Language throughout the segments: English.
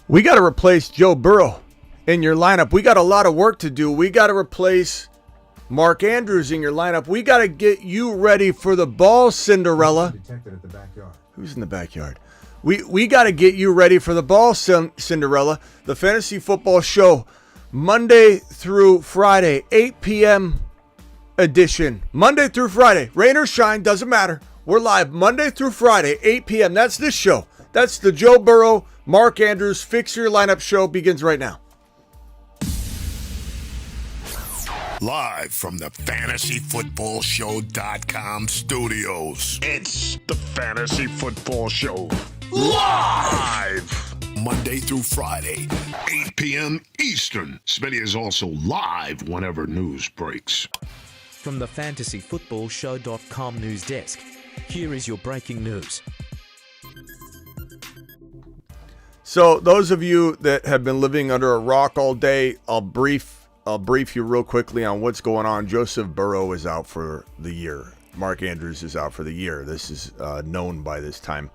We got to replace Joe Burrow in your lineup. We got a lot of work to do. We got to replace Mark Andrews in your lineup. We got to get you ready for the ball, Cinderella. Detected at the backyard. Who's in the backyard? We got to get you ready for the ball, Cinderella. The Fantasy Football Show, Monday through Friday, 8 p.m. edition. Monday through Friday. Rain or shine, doesn't matter. We're live Monday through Friday, 8 p.m. That's this show. That's the Joe Burrow, Mark Andrews Fix Your Lineup show. Begins right now. Live from the FantasyFootballShow.com studios. It's the Fantasy Football Show. Live! Monday through Friday, 8 p.m. Eastern. Smitty is also live whenever news breaks. From the FantasyFootballShow.com news desk, here is your breaking news. So those of you that have been living under a rock all day, I'll brief you real quickly on what's going on. Joseph Burrow is out for the year. Mark Andrews is out for the year. This is known by this time.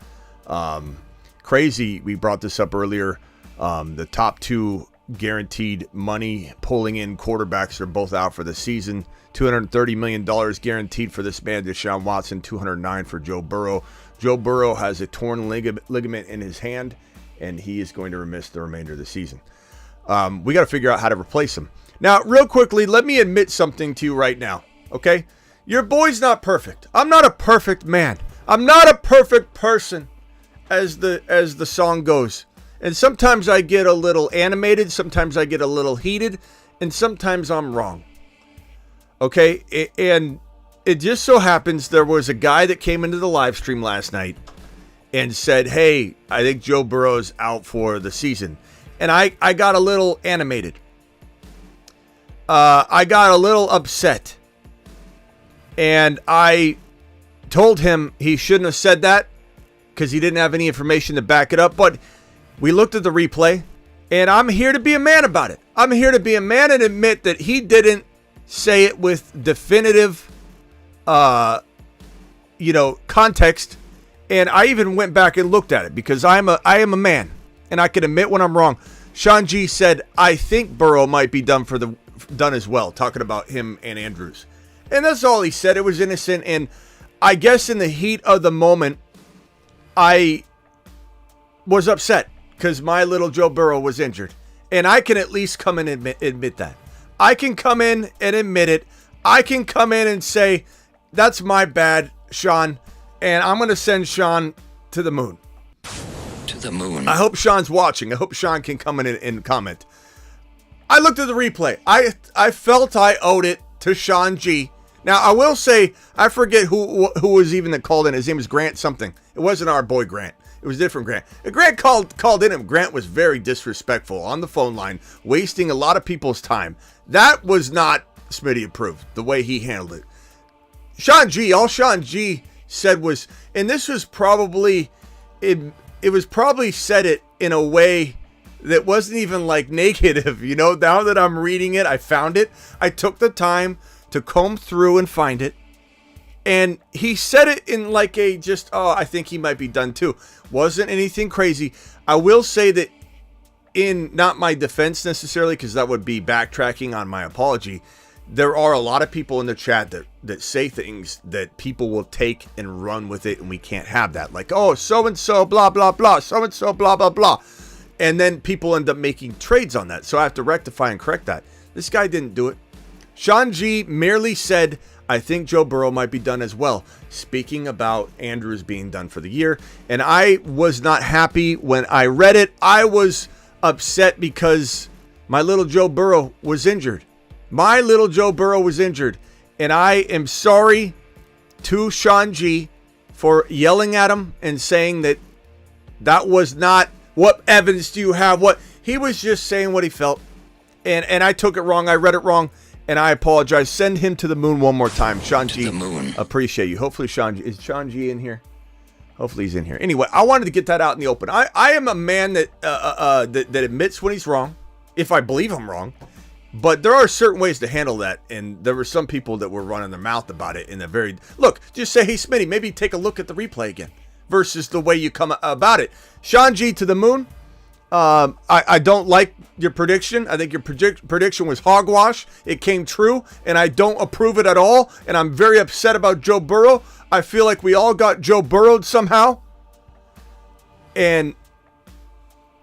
Crazy. We brought this up earlier. The top two guaranteed money pulling in quarterbacks are both out for the season. $230 million guaranteed for this man, Deshaun Watson, $209 for Joe Burrow. Joe Burrow has a torn ligament in his hand, and he is going to miss the remainder of the season. We got to figure out how to replace him. Now, real quickly, let me admit something to you right now, okay? Your boy's not perfect. I'm not a perfect man. I'm not a perfect person, as the song goes. And sometimes I get a little animated, sometimes I get a little heated, and sometimes I'm wrong. Okay? And it just so happens there was a guy that came into the live stream last night and said, hey, I think Joe Burrow's out for the season. And I got a little animated. I got a little upset. And I told him he shouldn't have said that because he didn't have any information to back it up. But we looked at the replay, and I'm here to be a man about it. I'm here to be a man and admit that he didn't say it with definitive, context. And I even went back and looked at it because I am a man, and I can admit when I'm wrong. Sean G said, I think Burrow might be done as well, talking about him and Andrews. And that's all he said. It was innocent, and I guess in the heat of the moment, I was upset because my little Joe Burrow was injured. And I can at least come in and admit that. I can come in and admit it. I can come in and say, that's my bad, Sean. And I'm going to send Sean to the moon. To the moon. I hope Sean's watching. I hope Sean can come in and comment. I looked at the replay. I felt I owed it to Sean G. Now, I will say, I forget who was even that called in. His name was Grant something. It wasn't our boy Grant. It was a different Grant. Grant called in him. Grant was very disrespectful on the phone line, wasting a lot of people's time. That was not Smitty approved, the way he handled it. All Sean G said was, and this was probably, it was probably said it in a way that wasn't even like negative, now that I'm reading it, I found it. I took the time to comb through and find it. And he said it in like a just, I think he might be done too. Wasn't anything crazy. I will say that in not my defense necessarily, because that would be backtracking on my apology. There are a lot of people in the chat that say things that people will take and run with it, and we can't have that. Like, oh, so-and-so, blah, blah, blah, so-and-so, blah, blah, blah. And then people end up making trades on that. So I have to rectify and correct that. This guy didn't do it. Sean G merely said, I think Joe Burrow might be done as well. Speaking about Andrews being done for the year. And I was not happy when I read it. I was upset because my little Joe Burrow was injured. My little Joe Burrow was injured. And I am sorry to Sean G for yelling at him and saying that was not, what evidence do you have? What he was just saying what he felt. And I took it wrong. I read it wrong. And I apologize. Send him to the moon one more time. Sean G. To the moon. Appreciate you. Hopefully is Sean G in here? Hopefully he's in here. Anyway, I wanted to get that out in the open. I am a man that admits when he's wrong, if I believe I'm wrong. But there are certain ways to handle that, and there were some people that were running their mouth about it in the very... Look, just say, hey, Smitty, maybe take a look at the replay again versus the way you come about it. Sean G to the moon. I don't like your prediction. I think your prediction was hogwash. It came true, and I don't approve it at all. And I'm very upset about Joe Burrow. I feel like we all got Joe Burrowed somehow. And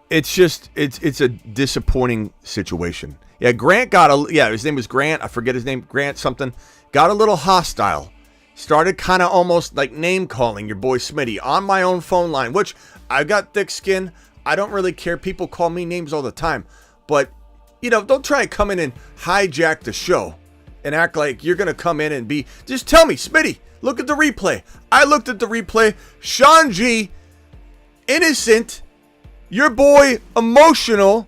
it's just, it's a disappointing situation. Yeah, Grant his name was Grant. I forget his name. Grant something. Got a little hostile. Started kind of almost like name calling your boy Smitty on my own phone line, which I got thick skin. I don't really care. People call me names all the time. But, don't try and come in and hijack the show and act like you're going to come in and just tell me, Smitty, look at the replay. I looked at the replay. Sean G, innocent, your boy emotional,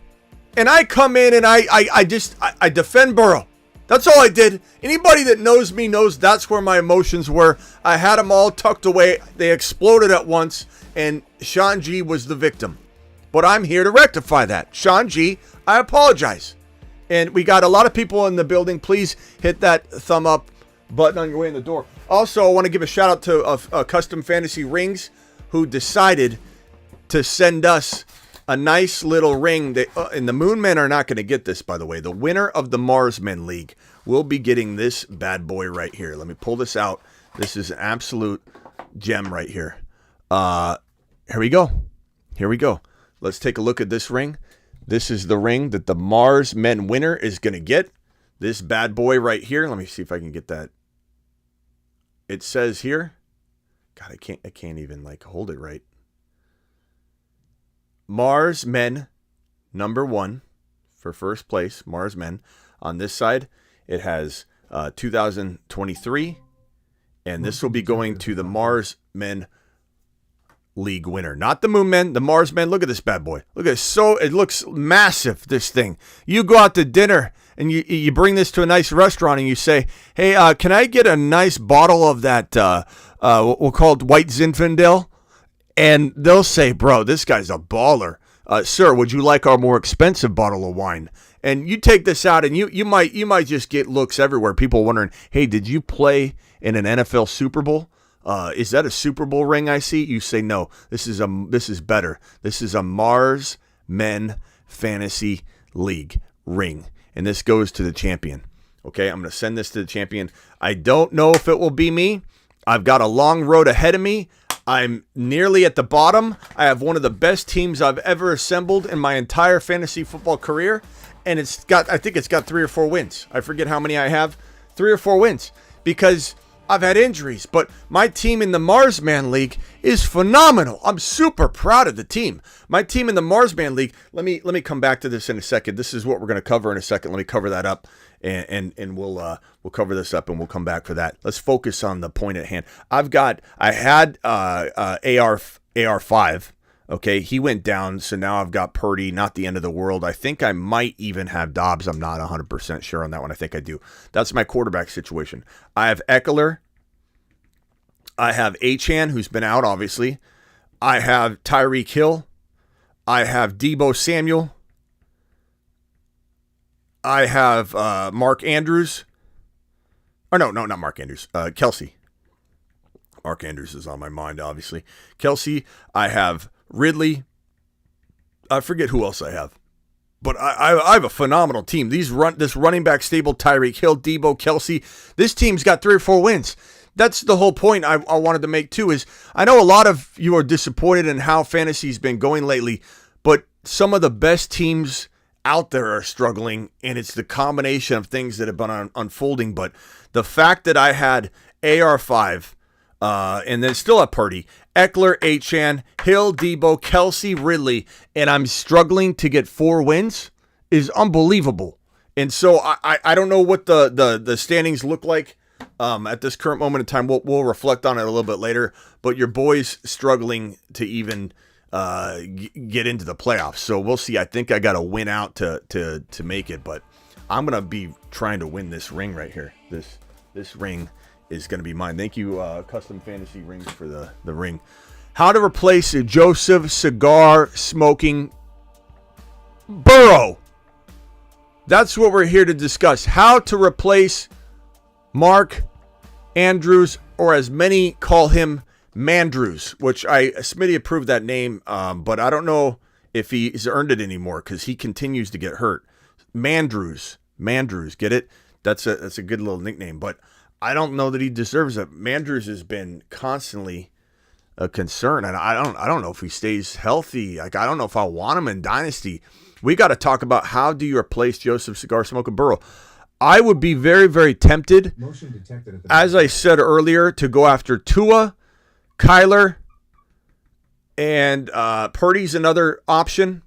and I come in and I defend Burrow. That's all I did. Anybody that knows me knows that's where my emotions were. I had them all tucked away. They exploded at once, and Sean G was the victim. But I'm here to rectify that. Sean G, I apologize. And we got a lot of people in the building. Please hit that thumb up button on your way in the door. Also, I want to give a shout out to Custom Fantasy Rings, who decided to send us a nice little ring. And the Moon Men are not going to get this, by the way. The winner of the Mars Men League will be getting this bad boy right here. Let me pull this out. This is an absolute gem right here. Here we go. Here we go. Let's take a look at this ring. This is the ring that the Mars Men winner is going to get. This bad boy right here. Let me see if I can get that. It says here. God, I can't even hold it right. Mars Men #1 for first place. Mars Men. On this side, it has 2023. And this will be going to the Mars Men League winner, not the Moon Men, the Mars Men. Look at this bad boy. Look at it. It looks massive, this thing. You go out to dinner and you bring this to a nice restaurant and you say, hey, can I get a nice bottle of that, what we'll call White Zinfandel? And they'll say, bro, this guy's a baller. Sir, would you like our more expensive bottle of wine? And you take this out and you might just get looks everywhere. People wondering, hey, did you play in an NFL Super Bowl? Is that a Super Bowl ring I see? You say, no, this is better. This is a Mars Men Fantasy League ring. And this goes to the champion. Okay, I'm going to send this to the champion. I don't know if it will be me. I've got a long road ahead of me. I'm nearly at the bottom. I have one of the best teams I've ever assembled in my entire fantasy football career. And I think it's got 3 or 4 wins. I forget how many I have. 3 or 4 wins. Because I've had injuries, but my team in the Mars Man League is phenomenal. I'm super proud of the team. My team in the Mars Man League, let me come back to this in a second. This is what we're going to cover in a second. Let me cover that up, and we'll cover this up, and we'll come back for that. Let's focus on the point at hand. I had AR5. Okay, he went down, so now I've got Purdy, not the end of the world. I think I might even have Dobbs. I'm not 100% sure on that one. I think I do. That's my quarterback situation. I have Eckler. I have Achane, who's been out, obviously. I have Tyreek Hill. I have Deebo Samuel. I have Mark Andrews. Or no, not Mark Andrews. Kelsey. Mark Andrews is on my mind, obviously. Kelsey. I have Ridley. I forget who else I have. But I have a phenomenal team. This running back stable, Tyreek Hill, Deebo, Kelsey. This team's got 3 or 4 wins. That's the whole point I wanted to make too, is I know a lot of you are disappointed in how fantasy's been going lately, but some of the best teams out there are struggling, and it's the combination of things that have been unfolding. But the fact that I had AR5, and then still at Purdy, Eckler, Achane, Hill, Deebo, Kelsey, Ridley, and I'm struggling to get 4 wins is unbelievable. And so I don't know what the standings look like at this current moment in time. We'll reflect on it a little bit later. But your boy's struggling to even get into the playoffs. So we'll see. I think I got to win out to make it. But I'm gonna be trying to win this ring right here. This ring is going to be mine. Thank you, Custom Fantasy Rings, for the ring. How to replace a Joseph cigar smoking Burrow. That's what we're here to discuss. How to replace Mark Andrews, or as many call him, Mandrews, which Smitty approved that name, but I don't know if he's earned it anymore because he continues to get hurt. Mandrews, get it? That's a good little nickname, but I don't know that he deserves it. Mandrews has been constantly a concern, and I don't know if he stays healthy. Like, I don't know if I want him in Dynasty. We got to talk about how do you replace Joseph Cigar Smoking Burrow. I would be very, very tempted, as I said earlier, to go after Tua, Kyler, and Purdy's another option.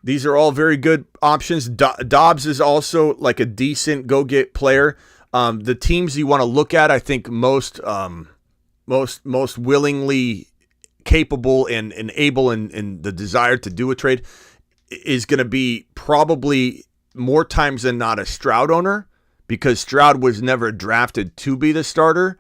These are all very good options. Dobbs is also like a decent go-get player. The teams you want to look at, I think most willingly capable and able and the desire to do a trade is going to be probably more times than not a Stroud owner, because Stroud was never drafted to be the starter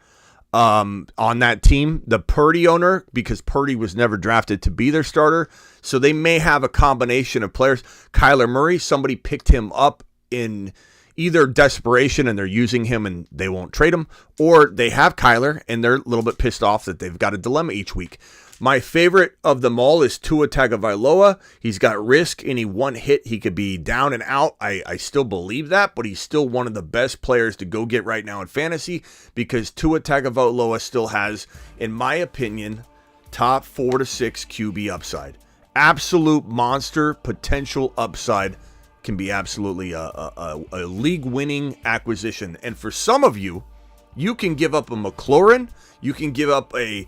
on that team. The Purdy owner, because Purdy was never drafted to be their starter. So they may have a combination of players. Kyler Murray, somebody picked him up in either desperation and they're using him and they won't trade him, or they have Kyler and they're a little bit pissed off that they've got a dilemma each week. My favorite of them all is Tua Tagovailoa. He's got risk. Any one hit, he could be down and out. I still believe that, but he's still one of the best players to go get right now in fantasy, because Tua Tagovailoa still has, in my opinion, top 4 to 6 QB upside. Absolute monster potential upside. Can be absolutely a league-winning acquisition. And for some of you, you can give up a McLaurin. You can give up a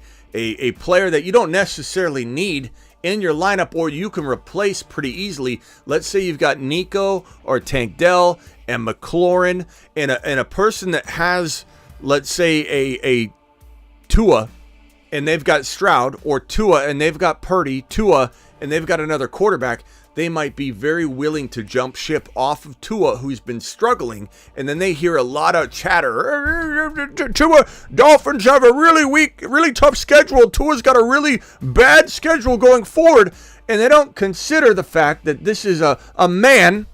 player that you don't necessarily need in your lineup, or you can replace pretty easily. Let's say you've got Nico or Tank Dell and McLaurin and a person that has, let's say, a Tua, and they've got Stroud, or Tua and they've got Purdy, Tua and they've got another quarterback. They might be very willing to jump ship off of Tua, who's been struggling, and then they hear a lot of chatter. Tua, Dolphins have a really tough schedule. Tua's got a really bad schedule going forward, and they don't consider the fact that this is a man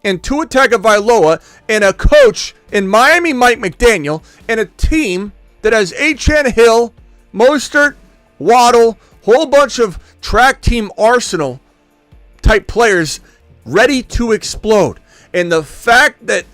and Tua Tagovailoa and a coach in Miami, Mike McDaniel, and a team that has Achane Hill, Mostert, Waddle, whole bunch of track team arsenal type players ready to explode. And the fact that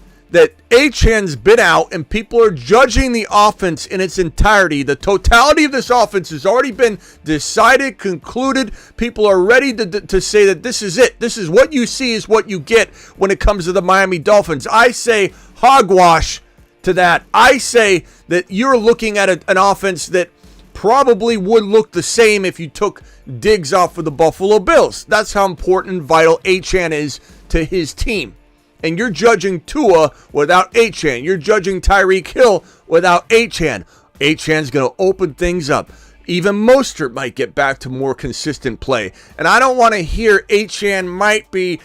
Achane's been out and people are judging the offense in its entirety, the totality of this offense has already been decided, concluded. People are ready to say that this is it. This is what you see is what you get when it comes to the Miami Dolphins. I say hogwash to that. I say that you're looking at an offense that probably would look the same if you took Diggs off of the Buffalo Bills. That's how important and vital Achane is to his team. And you're judging Tua without Achane. You're judging Tyreek Hill without Achane. Achane's going to open things up. Even Mostert might get back to more consistent play. And I don't want to hear Achane might be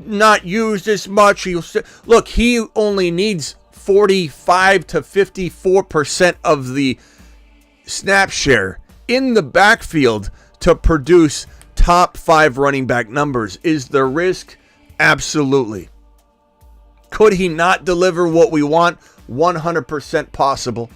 not used as much. Look, he only needs 45 to 54% of the snap share in the backfield to produce top 5 running back numbers. Is the risk? Absolutely. Could he not deliver what we want? 100% possible.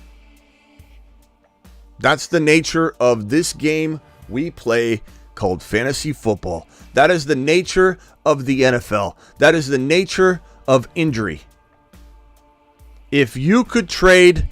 That's the nature of this game we play called fantasy football. That is the nature of the NFL. That is the nature of injury. If you could trade,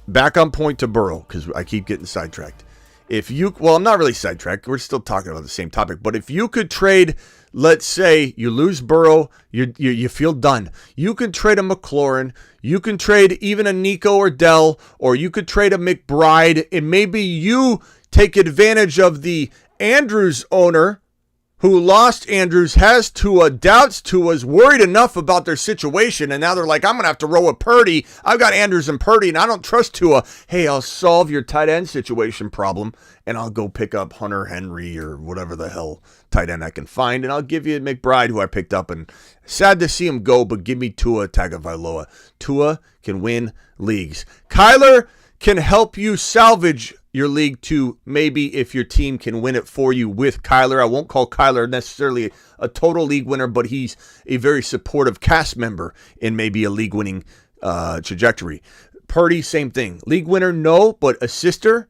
back on point to Burrow, because I keep getting sidetracked. I'm not really sidetracked. We're still talking about the same topic. But if you could trade, let's say you lose Burrow, you feel done. You could trade a McLaurin. You can trade even a Nico or Dell, or you could trade a McBride, and maybe you take advantage of the Andrews owner who lost Andrews, has Tua, doubts Tua's, worried enough about their situation, and now they're like, I'm going to have to roll with Purdy. I've got Andrews and Purdy, and I don't trust Tua. Hey, I'll solve your tight end situation problem, and I'll go pick up Hunter Henry or whatever the hell tight end I can find, and I'll give you McBride, who I picked up, and sad to see him go, but give me Tua Tagovailoa. Tua can win leagues. Kyler can help you salvage your league to maybe if your team can win it for you with Kyler. I won't call Kyler necessarily a total league winner, but he's a very supportive cast member in maybe a league winning trajectory. Purdy, same thing. League winner, no, but assister,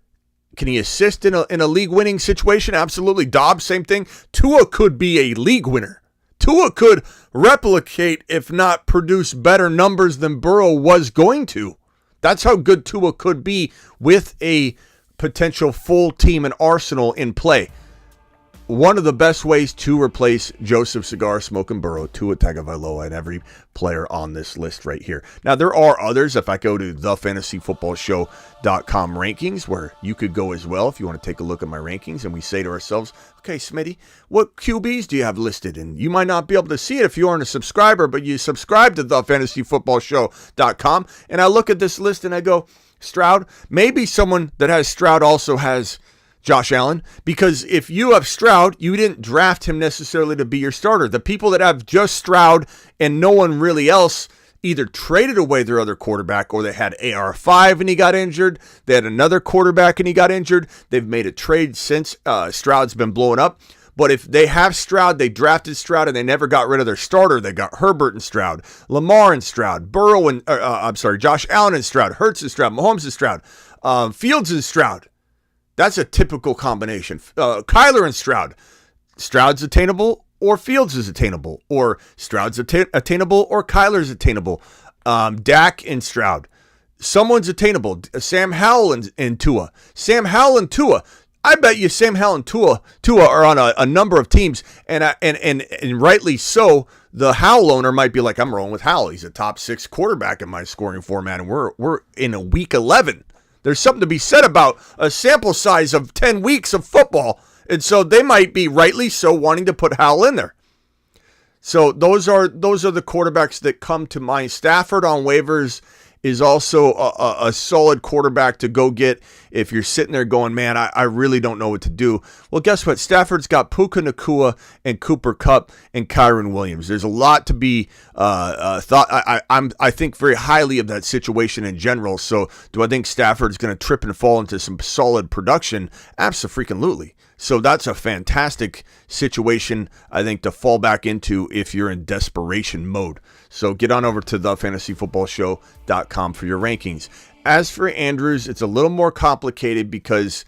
Can he assist in a league-winning situation? Absolutely. Dobbs, same thing. Tua could be a league winner. Tua could replicate, if not produce better numbers than Burrow was going to. That's how good Tua could be with a potential full team and arsenal in play. One of the best ways to replace Joseph Cigar Smoking Burrow, Tua Tagovailoa, and every player on this list right here. Now, there are others. If I go to thefantasyfootballshow.com rankings, where you could go as well if you want to take a look at my rankings, and we say to ourselves, okay, Smitty, what QBs do you have listed? And you might not be able to see it if you aren't a subscriber, but you subscribe to thefantasyfootballshow.com, and I look at this list and I go, Stroud, maybe someone that has Stroud also has Josh Allen, because if you have Stroud, you didn't draft him necessarily to be your starter. The people that have just Stroud and no one really else either traded away their other quarterback, or they had AR5 and he got injured. They had another quarterback and he got injured. They've made a trade since Stroud's been blowing up. But if they have Stroud, they drafted Stroud and they never got rid of their starter. They got Herbert and Stroud, Lamar and Stroud, Burrow and Josh Allen and Stroud, Hurts and Stroud, Mahomes and Stroud, Fields and Stroud. That's a typical combination. Kyler and Stroud. Stroud's attainable or Fields is attainable, or Stroud's attainable or Kyler's attainable. Dak and Stroud. Someone's attainable. Sam Howell and Tua. Sam Howell and Tua. I bet you Sam Howell and Tua are on a number of teams, and rightly so. The Howell owner might be like, I'm rolling with Howell. He's a top 6 quarterback in my scoring format, and we're in a week 11. There's something to be said about a sample size of 10 weeks of football. And so they might be rightly so wanting to put Howell in there. So those are the quarterbacks that come to mind. Stafford on waivers is also a solid quarterback to go get if you're sitting there going, man, I really don't know what to do. Well, guess what? Stafford's got Puka Nacua and Cooper Kupp and Kyron Williams. There's a lot to be thought. I think very highly of that situation in general. So do I think Stafford's going to trip and fall into some solid production? Absolutely. So that's a fantastic situation, I think, to fall back into if you're in desperation mode. So get on over to thefantasyfootballshow.com for your rankings. As for Andrews, it's a little more complicated because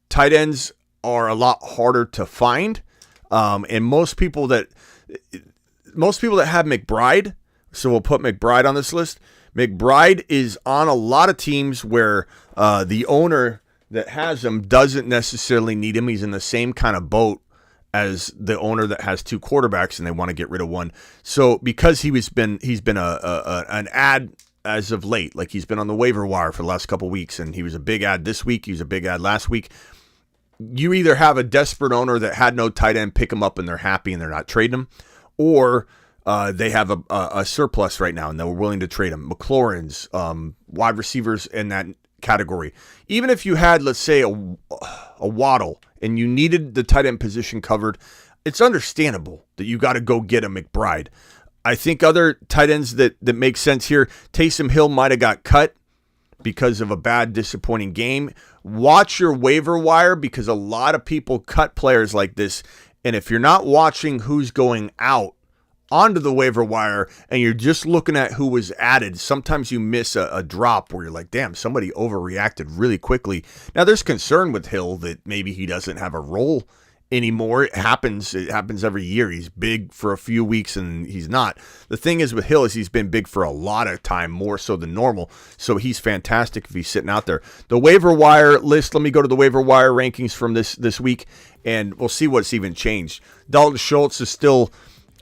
tight ends are a lot harder to find. And most people that have McBride, so we'll put McBride on this list. McBride is on a lot of teams where the owner that has him doesn't necessarily need him. He's in the same kind of boat as the owner that has 2 quarterbacks and they want to get rid of one. So because he's been an ad as of late, like he's been on the waiver wire for the last couple weeks, and he was a big ad this week, he was a big ad last week. You either have a desperate owner that had no tight end, pick him up and they're happy and they're not trading him, or they have a surplus right now and they're willing to trade him. McLaurin's wide receivers in that category. Even if you had, let's say, a Waddle and you needed the tight end position covered, it's understandable that you got to go get a McBride. I think other tight ends that make sense here, Taysom Hill might have got cut because of a bad, disappointing game. Watch your waiver wire because a lot of people cut players like this. And if you're not watching who's going out onto the waiver wire and you're just looking at who was added, sometimes you miss a drop where you're like, damn, somebody overreacted really quickly. Now there's concern with Hill that maybe he doesn't have a role anymore. It happens every year. He's big for a few weeks and he's not. The thing is with Hill is he's been big for a lot of time, more so than normal. So he's fantastic if he's sitting out there. The waiver wire list, let me go to the waiver wire rankings from this week and we'll see what's even changed. Dalton Schultz is still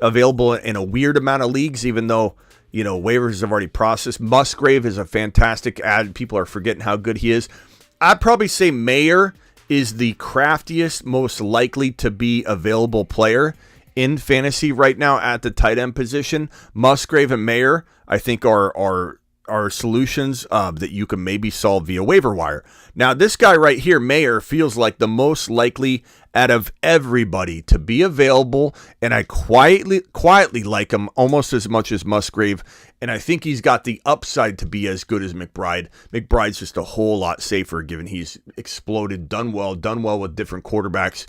available in a weird amount of leagues, even though, waivers have already processed. Musgrave is a fantastic ad. People are forgetting how good he is. I'd probably say Mayer is the craftiest, most likely to be available player in fantasy right now at the tight end position. Musgrave and Mayer, I think, are solutions that you can maybe solve via waiver wire. Now, this guy right here, Mayer, feels like the most likely out of everybody to be available, and I quietly like him almost as much as Musgrave, and I think he's got the upside to be as good as McBride. McBride's just a whole lot safer given he's exploded, done well with different quarterbacks.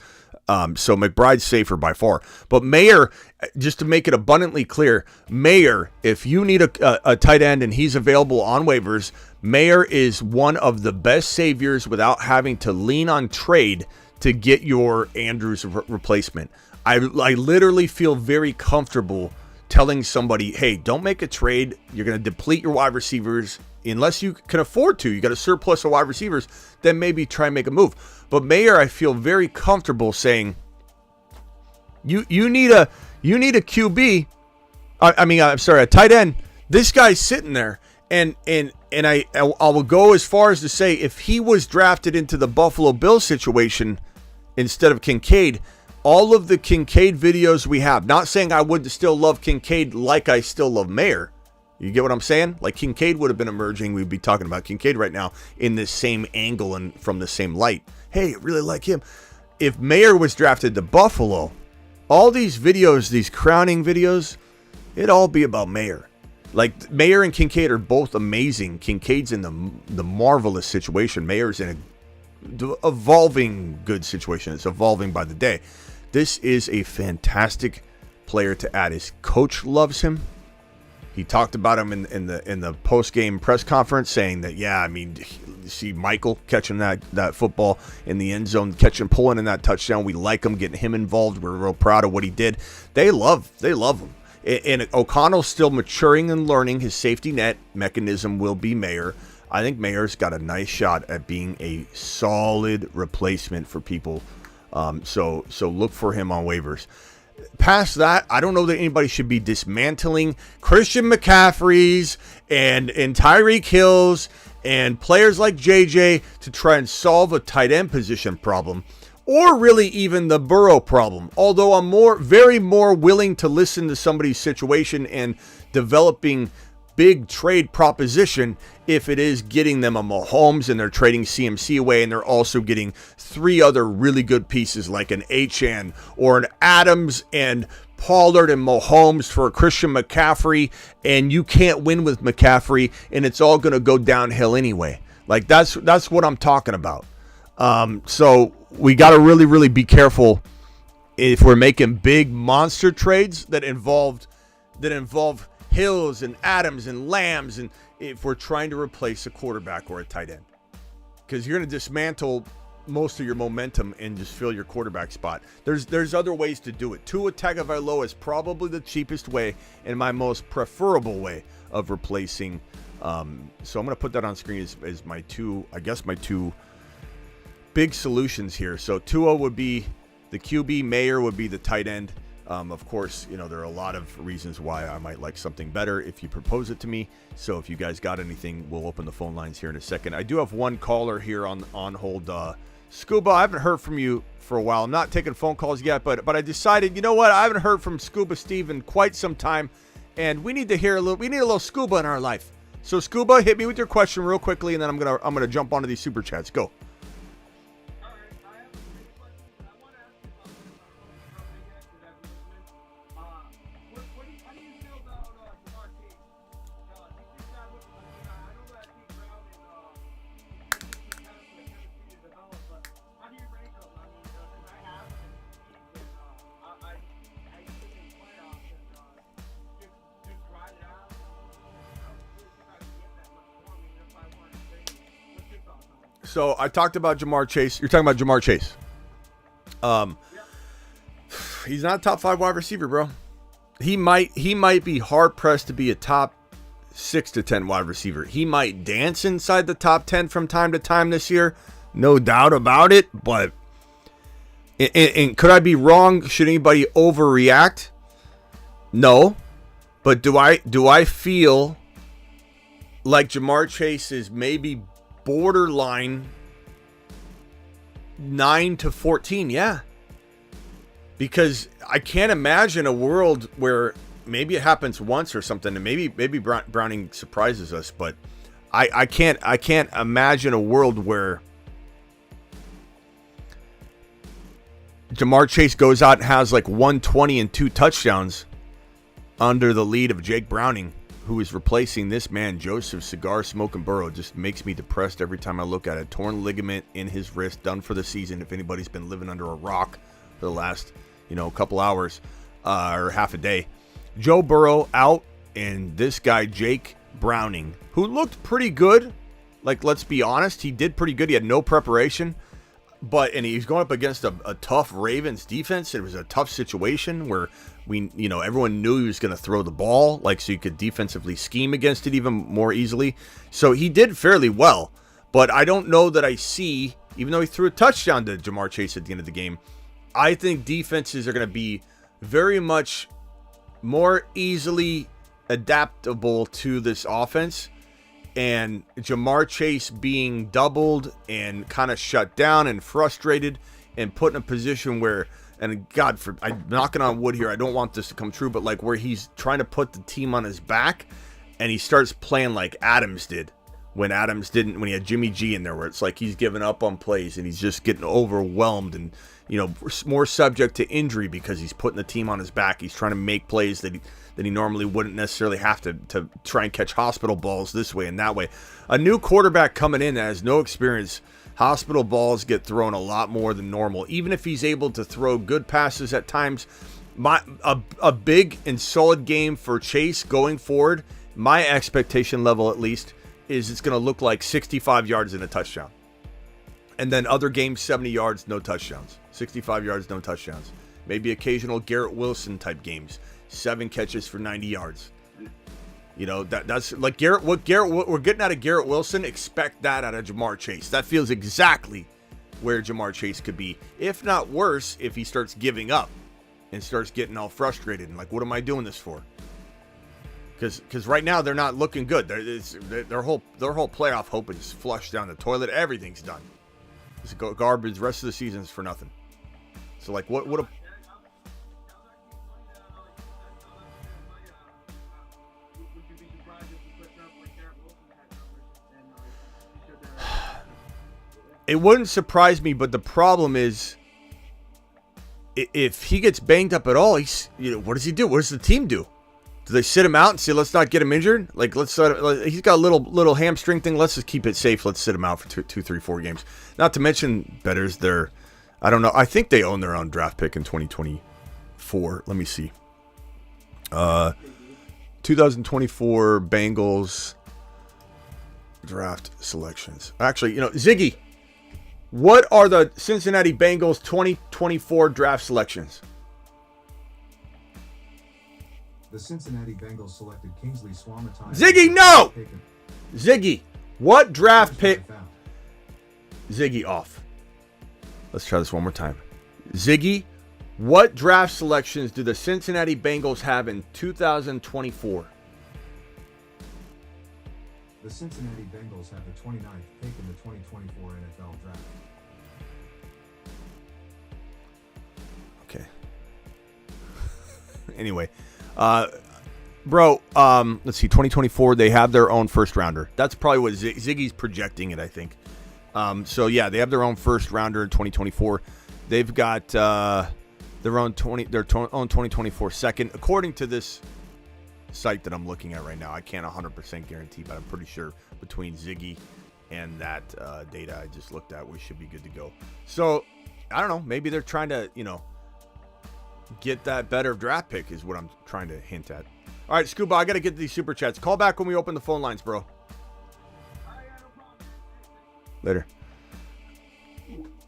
So McBride's safer by far. But Mayer, just to make it abundantly clear, Mayer, if you need a tight end and he's available on waivers, Mayer is one of the best saviors without having to lean on trade to get your Andrews replacement. I literally feel very comfortable telling somebody, hey, don't make a trade. You're going to deplete your wide receivers. Unless you can afford to, you got a surplus of wide receivers, then maybe try and make a move. But Mayer, I feel very comfortable saying, you need a QB. A tight end. This guy's sitting there, and I will go as far as to say, if he was drafted into the Buffalo Bills situation instead of Kincaid, all of the Kincaid videos we have, not saying I would still love Kincaid like I still love Mayer. You get what I'm saying? Like Kincaid would have been emerging. We'd be talking about Kincaid right now in this same angle and from the same light. Hey, I really like him. If Mayer was drafted to Buffalo, all these videos, these crowning videos, it'd all be about Mayer. Like Mayer and Kincaid are both amazing. Kincaid's in the marvelous situation. Mayer's in a evolving good situation. It's evolving by the day. This is a fantastic player to add. His coach loves him. He talked about him in the post-game press conference, saying that, you see Michael catching that football in the end zone, pulling in that touchdown. We like him, getting him involved. We're real proud of what he did. They love him. And O'Connell's still maturing and learning. His safety net mechanism will be Mayer. I think Mayer's got a nice shot at being a solid replacement for people. So look for him on waivers. Past that, I don't know that anybody should be dismantling Christian McCaffrey's and Tyreek Hill's and players like JJ to try and solve a tight end position problem, or really even the Burrow problem. Although I'm very more willing to listen to somebody's situation and developing big trade proposition if it is getting them a Mahomes and they're trading CMC away and they're also getting 3 other really good pieces like an HN or an Adams and Pollard and Mahomes for a Christian McCaffrey, and you can't win with McCaffrey and it's all going to go downhill anyway. Like that's what I'm talking about. So we got to really, really be careful if we're making big monster trades that involve Hills and Adams and Lambs, and if we're trying to replace a quarterback or a tight end, because you're going to dismantle most of your momentum and just fill your quarterback spot. There's other ways to do it. Tua Tagovailoa is probably the cheapest way and my most preferable way of replacing. So I'm going to put that on screen as my two big solutions here. So Tua would be the QB, Mayer would be the tight end. Of course, there are a lot of reasons why I might like something better if you propose it to me. So if you guys got anything, we'll open the phone lines here in a second. I do have one caller here on hold. Scuba, I haven't heard from you for a while. I'm not taking phone calls yet, but I decided, you know what? I haven't heard from Scuba Steve in quite some time, and we need a little Scuba in our life. So Scuba, hit me with your question real quickly, and then I'm gonna jump onto these super chats. Go. So I talked about Jamar Chase. You're talking about Jamar Chase. He's not a top 5 wide receiver, bro. He might be hard pressed to be a top 6 to 10 wide receiver. He might dance inside the top 10 from time to time this year, no doubt about it. But and could I be wrong? Should anybody overreact? No. But do I feel like Jamar Chase is maybe borderline 9 to 14? Yeah. Because I can't imagine a world where maybe it happens once or something, and maybe Browning surprises us, but I can't imagine a world where Jamar Chase goes out and has like 120 and 2 touchdowns under the lead of Jake Browning, who is replacing this man, Joseph Cigar Smoking Burrow. Just makes me depressed every time I look at it. Torn ligament in his wrist, done for the season. If anybody's been living under a rock for the last, couple hours or half a day. Joe Burrow out, and this guy, Jake Browning, who looked pretty good. Like, let's be honest, he did pretty good. He had no preparation. And he's going up against a tough Ravens defense. It was a tough situation where everyone knew he was going to throw the ball, so you could defensively scheme against it even more easily. So he did fairly well, but I don't know that I see, even though he threw a touchdown to Jamar Chase at the end of the game, I think defenses are going to be very much more easily adaptable to this offense. And Jamar Chase being doubled and kind of shut down and frustrated and put in a position where, and God, I'm knocking on wood here, I don't want this to come true, but where he's trying to put the team on his back and he starts playing like Adams did when he had Jimmy G in there, where it's like he's giving up on plays and he's just getting overwhelmed and, more subject to injury because he's putting the team on his back. He's trying to make plays that he normally wouldn't necessarily have to try and catch hospital balls this way and that way. A new quarterback coming in that has no experience, hospital balls get thrown a lot more than normal. Even if he's able to throw good passes at times, a big and solid game for Chase going forward, my expectation level at least, is it's going to look like 65 yards and a touchdown. And then other games, 70 yards, no touchdowns. 65 yards, no touchdowns. Maybe occasional Garrett Wilson type games. 7 catches for 90 yards. That's like what we're getting out of Garrett Wilson. Expect that out of Jamar Chase. That feels exactly where Jamar Chase could be, if not worse, if he starts giving up and starts getting all frustrated and what am I doing this for? Because right now they're not looking good. Their whole playoff hope is flushed down the toilet. Everything's done. It's garbage. The rest of the season is for nothing. So what a It wouldn't surprise me, but the problem is, if he gets banged up at all, what does he do? What does the team do? Do they sit him out and say, let's not get him injured? He's got a little hamstring thing. Let's just keep it safe. Let's sit him out for 2, 3, 4 games. Not to mention, bettors, I don't know. I think they own their own draft pick in 2024. Let me see. 2024 Bengals draft selections. Actually, Ziggy, what are the Cincinnati Bengals 2024 draft selections? The Cincinnati Bengals selected Kingsley Swamatine. Ziggy, no! Ziggy, what draft pick? Ziggy off. Let's try this one more time. Ziggy, what draft selections do the Cincinnati Bengals have in 2024? The Cincinnati Bengals have the 29th pick in the 2024 NFL Draft. Okay. Anyway, bro, let's see, 2024, they have their own first rounder. That's probably what Ziggy's projecting it, I think. So yeah, they have their own first rounder in 2024. They've got their own 2024 second, according to this site that I'm looking at right now. I can't 100% guarantee, but I'm pretty sure between Ziggy and that data I just looked at, we should be good to go. So I don't know, maybe they're trying to, get that better draft pick is what I'm trying to hint at. All right, Scuba, I got to get these super chats. Call back when we open the phone lines, bro. Later.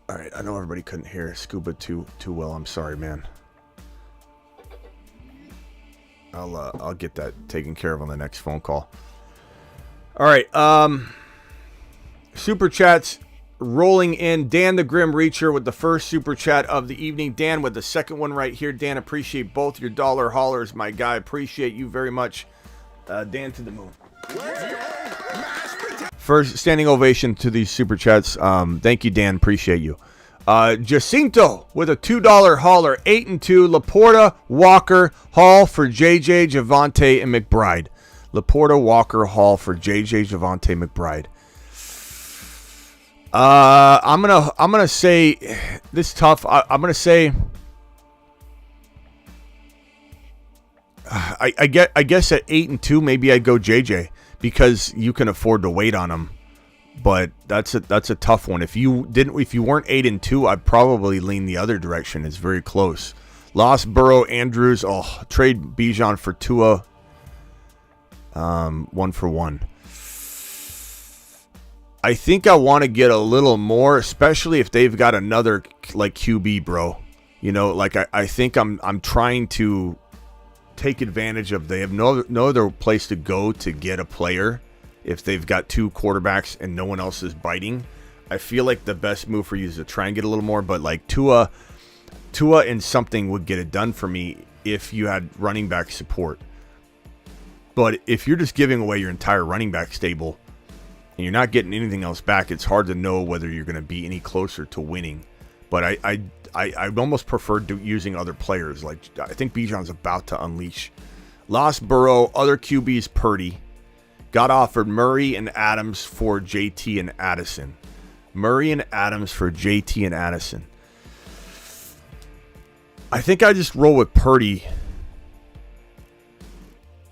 All right, I know everybody couldn't hear Scuba too well. I'm sorry, man. I'll get that taken care of on the next phone call. All right, super chats rolling in. Dan the Grim Reacher with the first super chat of the evening. Dan with the second one right here. Dan, appreciate both your dollar haulers, my guy. Appreciate you very much. Dan to the moon. First standing ovation to these super chats. Thank you, Dan. Appreciate you. Jacinto with a $2 hauler. 8-2. Laporta, Walker, Hall for JJ, Javonte, and McBride. Laporta, Walker, Hall for JJ, Javonte, McBride. I'm gonna say this is tough. I'm gonna say I guess at 8-2 maybe I'd go JJ because you can afford to wait on him But that's a tough one. If you weren't 8-2, I'd probably lean the other direction. It's very close. Lost Burrow, Andrews. Oh, trade Bijan for Tua. 1-for-1. I think I want to get a little more, especially if they've got another like QB, bro. You know, like I think I'm trying to take advantage of. They have no other place to go to get a player. If they've got 2 quarterbacks and no one else is biting, I feel like the best move for you is to try and get a little more. But like Tua and something would get it done for me if you had running back support. But if you're just giving away your entire running back stable and you're not getting anything else back, it's hard to know whether you're going to be any closer to winning. But I'd almost prefer using other players. Like I think Bijan's about to unleash. Lost Burrow, other QBs, Purdy. Got offered Murray and Adams for JT and Addison. Murray and Adams for JT and Addison. I think I just roll with Purdy.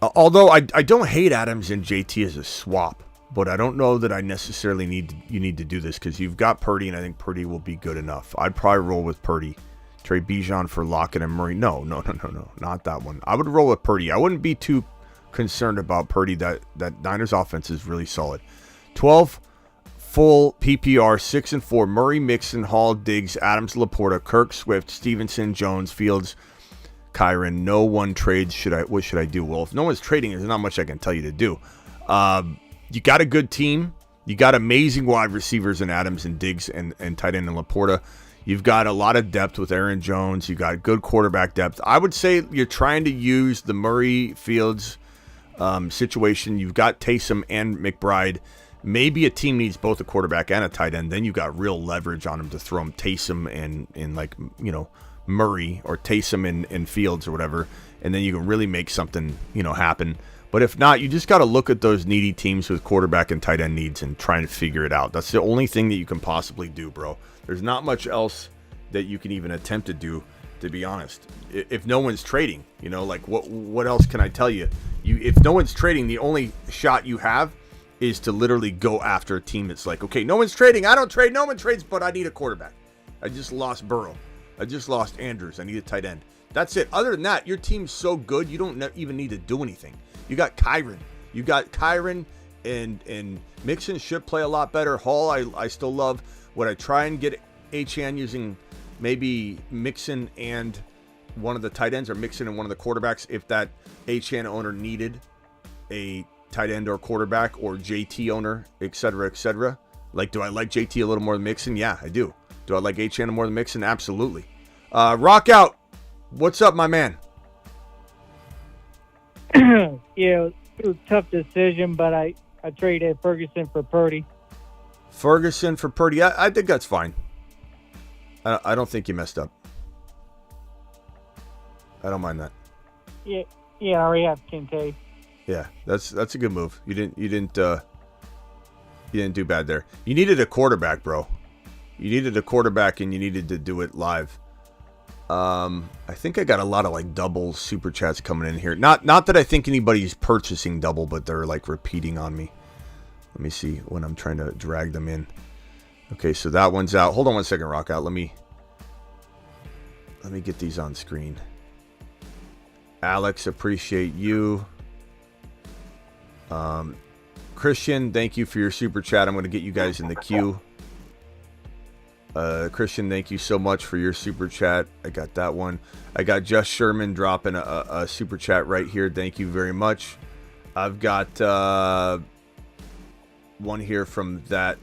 Although I don't hate Adams and JT as a swap, but I don't know that I necessarily need to do this because you've got Purdy, and I think Purdy will be good enough. I'd probably roll with Purdy. Trade Bijan for Lockett and Murray. No, not that one. I would roll with Purdy. I wouldn't be too concerned about Purdy. That Niners offense is really solid. 12 full PPR, 6-4. Murray, Mixon, Hall, Diggs, Adams, Laporta, Kirk, Swift, Stevenson, Jones, Fields, Kyron. No one trades. What should I do? Well, if no one's trading, there's not much I can tell you to do. You got a good team. You got amazing wide receivers in Adams and Diggs and tight end and Laporta. You've got a lot of depth with Aaron Jones. You got good quarterback depth. I would say you're trying to use the Murray Fields situation. You've got Taysom and McBride. Maybe a team needs both a quarterback and a tight end. Then you got real leverage on them to throw them Taysom and like, you know, Murray or Taysom and Fields or whatever. And then you can really make something, you know, happen. But if not, you just got to look at those needy teams with quarterback and tight end needs and try and figure it out. That's the only thing that you can possibly do, bro. There's not much else that you can even attempt to do, to be honest. If no one's trading, you know, like what else can I tell you? If no one's trading, the only shot you have is to literally go after a team that's like, okay, no one's trading. I don't trade. No one trades, but I need a quarterback. I just lost Burrow. I just lost Andrews. I need a tight end. That's it. Other than that, your team's so good, you don't even need to do anything. You got Kyron. You got Kyron and Mixon should play a lot better. Hall, I still love. Would I try and get Achane using maybe Mixon and one of the tight ends or Mixon and one of the quarterbacks if that Achane owner needed a tight end or quarterback or JT owner, et cetera, et cetera? Like, do I like JT a little more than Mixon? Yeah, I do. Do I like Achane more than Mixon? Absolutely. Rock out. What's up, my man? Yeah, it was a tough decision, but I traded Ferguson for Purdy. Ferguson for Purdy. I think that's fine. I don't think you messed up. I don't mind that. Yeah, I already have Kincaid. Yeah, that's a good move. You didn't do bad there. You needed a quarterback, bro. You needed a quarterback, and you needed to do it live. I think I got a lot of like double super chats coming in here. Not that I think anybody's purchasing double, but they're like repeating on me. Let me see when I'm trying to drag them in. Okay, so that one's out. Hold on one second, Rock Out. Let me get these on screen. Alex, appreciate you. Christian, thank you for your super chat. I'm going to get you guys in the queue. Christian, thank you so much for your super chat. I got that one. I got Just Sherman dropping a super chat right here. Thank you very much. I've got one here from that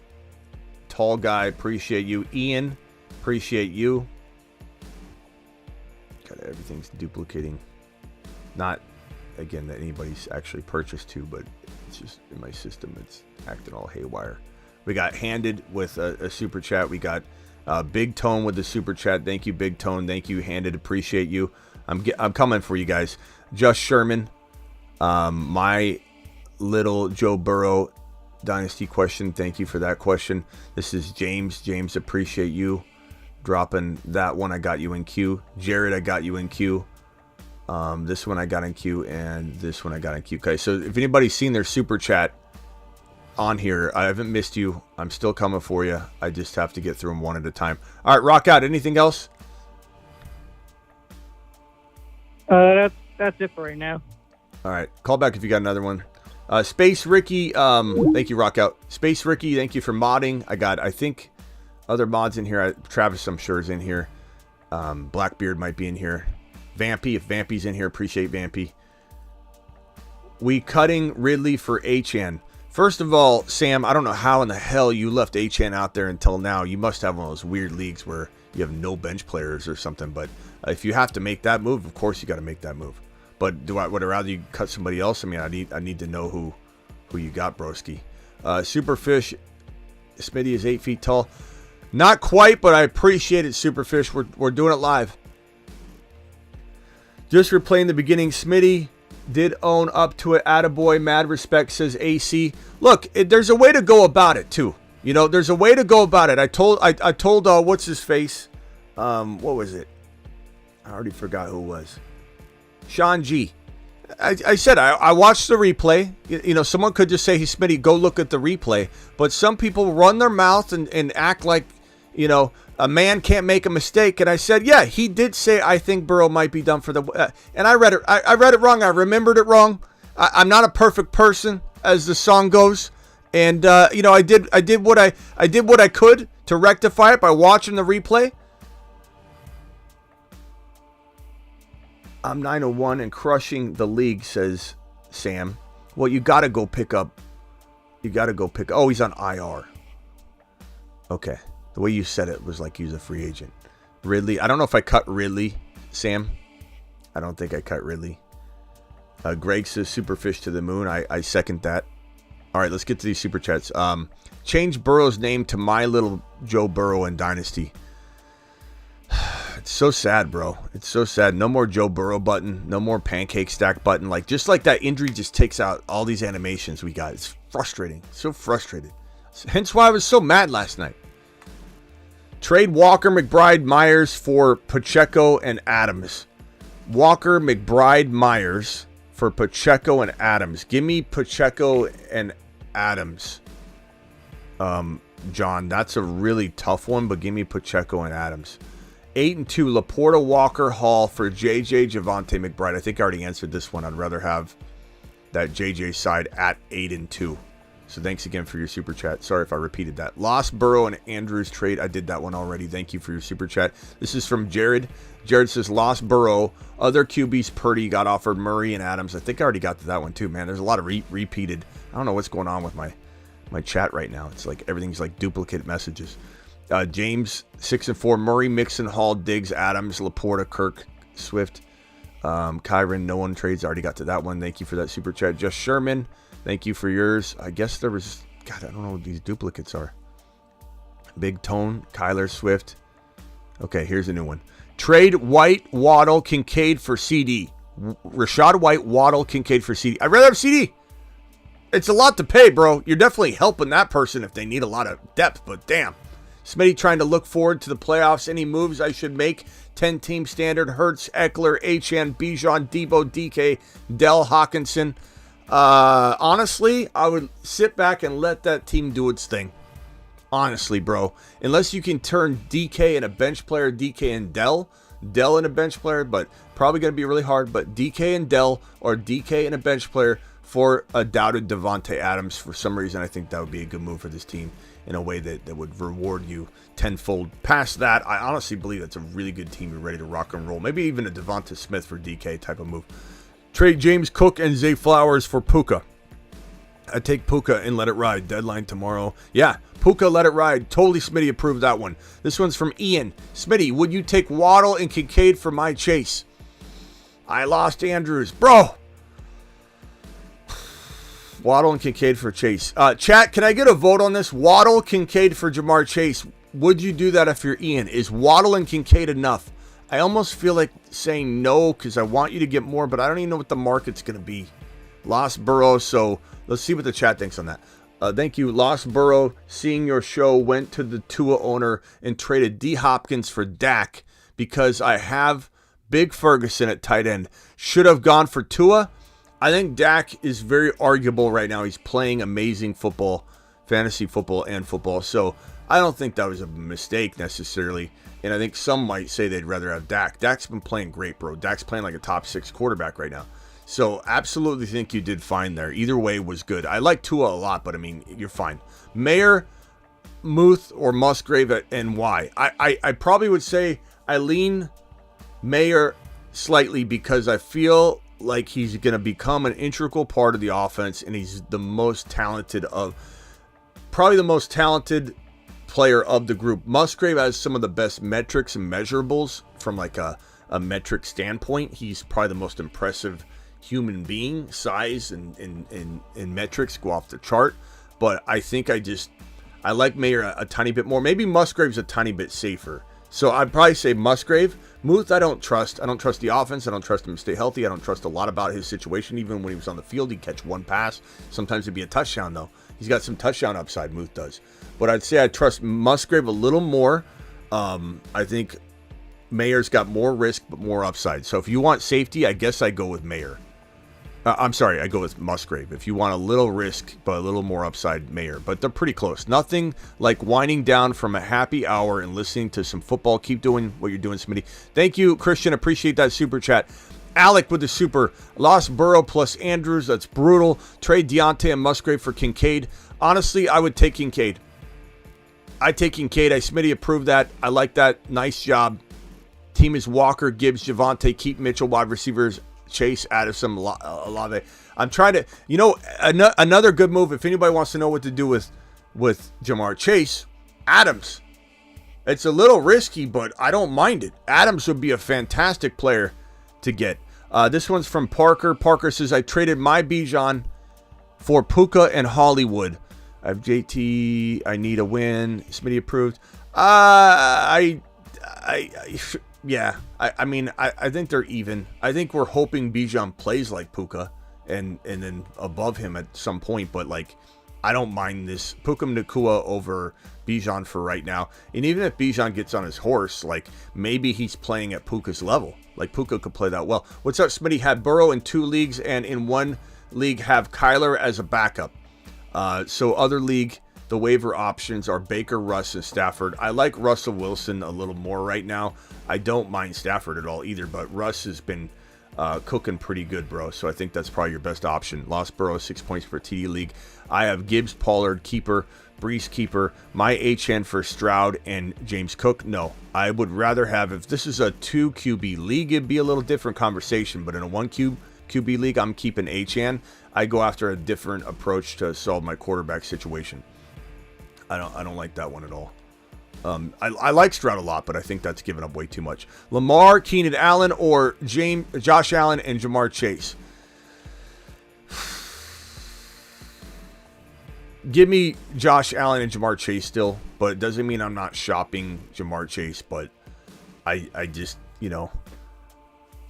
tall guy. Appreciate you. Ian, appreciate you. Got everything's duplicating. Not, again, that anybody's actually purchased to, but it's just in my system. It's acting all haywire. We got Handed with a super chat. We got Big Tone with the super chat. Thank you, Big Tone. Thank you, Handed. Appreciate you. I'm coming for you guys. Just Sherman. My little Joe Burrow dynasty question. Thank you for that question. This is James. James, appreciate you dropping that one. I got you in queue. Jared, I got you in queue. This one I got in queue, and this one I got in queue. Okay, so if anybody's seen their super chat, on here. I haven't missed you. I'm still coming for you. I just have to get through them one at a time. All right, rock out. Anything else? That's it for right now. All right, call back if you got another one. Space Ricky, thank you, rock out. Space Ricky, thank you for modding. I think, other mods in here. Travis, I'm sure, is in here. Blackbeard might be in here. Vampy, if Vampy's in here, appreciate Vampy. We cutting Ridley for HN. First of all, Sam, I don't know how in the hell you left HN out there until now. You must have one of those weird leagues where you have no bench players or something. But if you have to make that move, of course you got to make that move. But would I rather you cut somebody else? I mean, I need to know who you got, broski. Superfish, Smitty is 8 feet tall. Not quite, but I appreciate it, Superfish. We're doing it live. Just replaying the beginning, Smitty did own up to it. Attaboy, mad respect, says AC. Look, there's a way to go about it too. You know, there's a way to go about it. I told what's his face? What was it? I already forgot who it was. Sean G. I said I watched the replay. You know, someone could just say, "Hey, Smitty, go look at the replay." But some people run their mouth and act like, you know, a man can't make a mistake. And I said, yeah, he did say, I think Burrow might be done for the. And I read it. I read it wrong. I remembered it wrong. I'm not a perfect person, as the song goes. And you know, I did what I could to rectify it by watching the replay. I'm 901 and crushing the league, says Sam. Well, you got to go pick up. Oh, he's on IR. Okay. The way you said it was like he's a free agent. Ridley. I don't know if I cut Ridley, Sam. I don't think I cut Ridley. Greg says Superfish to the moon. I second that. All right, let's get to these super chats. Change Burrow's name to My Little Joe Burrow in Dynasty. It's so sad, bro. It's so sad. No more Joe Burrow button. No more pancake stack button. Like, just like that injury just takes out all these animations we got. It's frustrating. So frustrated. Hence why I was so mad last night. Trade Walker, McBride, Myers for Pacheco and Adams. Walker, McBride, Myers for Pacheco and Adams. Give me Pacheco and Adams. John, that's a really tough one, but give me Pacheco and Adams. 8-2, Laporta, Walker, Hall for JJ, Javonte, McBride. I think I already answered this one. I'd rather have that JJ side at 8-2. So thanks again for your super chat. Sorry if I repeated that. Lost Burrow and Andrews trade. I did that one already. Thank you for your super chat. This is from Jared. Jared says, lost Burrow. Other QBs, Purdy got offered Murray and Adams. I think I already got to that one too, man. There's a lot of repeated. I don't know what's going on with my chat right now. It's like everything's like duplicate messages. James, 6-4. Murray, Mixon, Hall, Diggs, Adams, Laporta, Kirk, Swift, Kyron. No one trades. I already got to that one. Thank you for that super chat. Just Sherman. Thank you for yours. I guess there was... God, I don't know what these duplicates are. Big Tone, Kyler, Swift. Okay, here's a new one. Trade White, Waddle, Kincaid for CD. Rashad White, Waddle, Kincaid for CD. I'd rather have CD. It's a lot to pay, bro. You're definitely helping that person if they need a lot of depth, but damn. Smitty trying to look forward to the playoffs. Any moves I should make? 10-team standard. Hurts, Eckler, HN, Bijan, Debo, DK, Dell, Hawkinson. Honestly, I would sit back and let that team do its thing. Honestly, bro. Unless you can turn DK in a bench player, DK and Dell in a bench player, but probably going to be really hard. But DK and Dell or DK and a bench player for a doubted Devontae Adams. For some reason, I think that would be a good move for this team in a way that would reward you tenfold. Past that, I honestly believe that's a really good team. You're ready to rock and roll. Maybe even a Devonta Smith for DK type of move. Trade James Cook and Zay Flowers for Puka. I take Puka and let it ride. Deadline tomorrow. Yeah, Puka, let it ride. Totally Smitty approved that one. This one's from Ian. Smitty, would you take Waddle and Kincaid for my Chase? I lost Andrews. Bro! Waddle and Kincaid for Chase. Chat, can I get a vote on this? Waddle, Kincaid for Jamar Chase. Would you do that if you're Ian? Is Waddle and Kincaid enough? I almost feel like saying no because I want you to get more, but I don't even know what the market's going to be. Lost Burrow, so let's see what the chat thinks on that. Thank you. Lost Burrow, seeing your show, went to the Tua owner and traded D. Hopkins for Dak because I have Big Ferguson at tight end. Should have gone for Tua. I think Dak is very arguable right now. He's playing amazing football, fantasy football and football. So I don't think that was a mistake necessarily. And I think some might say they'd rather have Dak. Dak's been playing great, bro. Dak's playing like a top 6 quarterback right now. So absolutely think you did fine there. Either way was good. I like Tua a lot, but I mean, you're fine. Mayer, Muth, or Musgrave, and why? I probably would say I lean Mayer slightly because I feel like he's going to become an integral part of the offense, and he's the most talented probably the most talented player of the group. Musgrave has some of the best metrics and measurables from like a metric standpoint. He's probably the most impressive human being. Size and metrics go off the chart, but I think I like Mayer a tiny bit more. Maybe Musgrave's a tiny bit safer. So I'd probably say Musgrave. Muth, I don't trust. I don't trust the offense. I don't trust him to stay healthy. I don't trust a lot about his situation. Even when he was on the field, he'd catch one pass. Sometimes it'd be a touchdown, though. He's got some touchdown upside, Muth does. But I'd say I trust Musgrave a little more. I think Mayer's got more risk, but more upside. So if you want safety, I guess I go with Mayer. I'm sorry, I go with Musgrave. If you want a little risk, but a little more upside, Mayer. But they're pretty close. Nothing like winding down from a happy hour and listening to some football. Keep doing what you're doing, Smitty. Thank you, Christian. Appreciate that super chat. Alec with the super. Lost Burrow plus Andrews. That's brutal. Trade Deontay and Musgrave for Kincaid. Honestly, I would take Kincaid. I take Kincaid. Smitty approved that. I like that. Nice job. Team is Walker, Gibbs, Javonte, keep Mitchell, wide receivers. Chase, Addison, Olave. I'm trying to, another good move. If anybody wants to know what to do with Jamar Chase, Adams. It's a little risky, but I don't mind it. Adams would be a fantastic player to get. This one's from Parker. Parker says, I traded my Bijan for Puka and Hollywood. I have JT. I need a win. Smitty approved. Yeah, I mean, I think they're even. I think we're hoping Bijan plays like Puka and then above him at some point. But, like, I don't mind this Puka Nacua over Bijan for right now. And even if Bijan gets on his horse, like, maybe he's playing at Puka's level. Like, Puka could play that well. What's up, Smitty? Had Burrow in 2 leagues, and in 1 league have Kyler as a backup. So other league, the waiver options are Baker, Russ, and Stafford. I like Russell Wilson a little more right now. I don't mind Stafford at all either, but Russ has been cooking pretty good, bro. So I think that's probably your best option. Lost Burrow, 6 points for TD League. I have Gibbs, Pollard, keeper, Brees, keeper, my HN for Stroud, and James Cook. No, I would rather have, if this is a 2 QB league, it'd be a little different conversation, but in a 1 QB league, I'm keeping HN. I go after a different approach to solve my quarterback situation. I don't like that one at all. I like Stroud a lot, but I think that's giving up way too much. Lamar, Keenan Allen, or Josh Allen and Jamar Chase. Give me Josh Allen and Jamar Chase still, but it doesn't mean I'm not shopping Jamar Chase. But I just,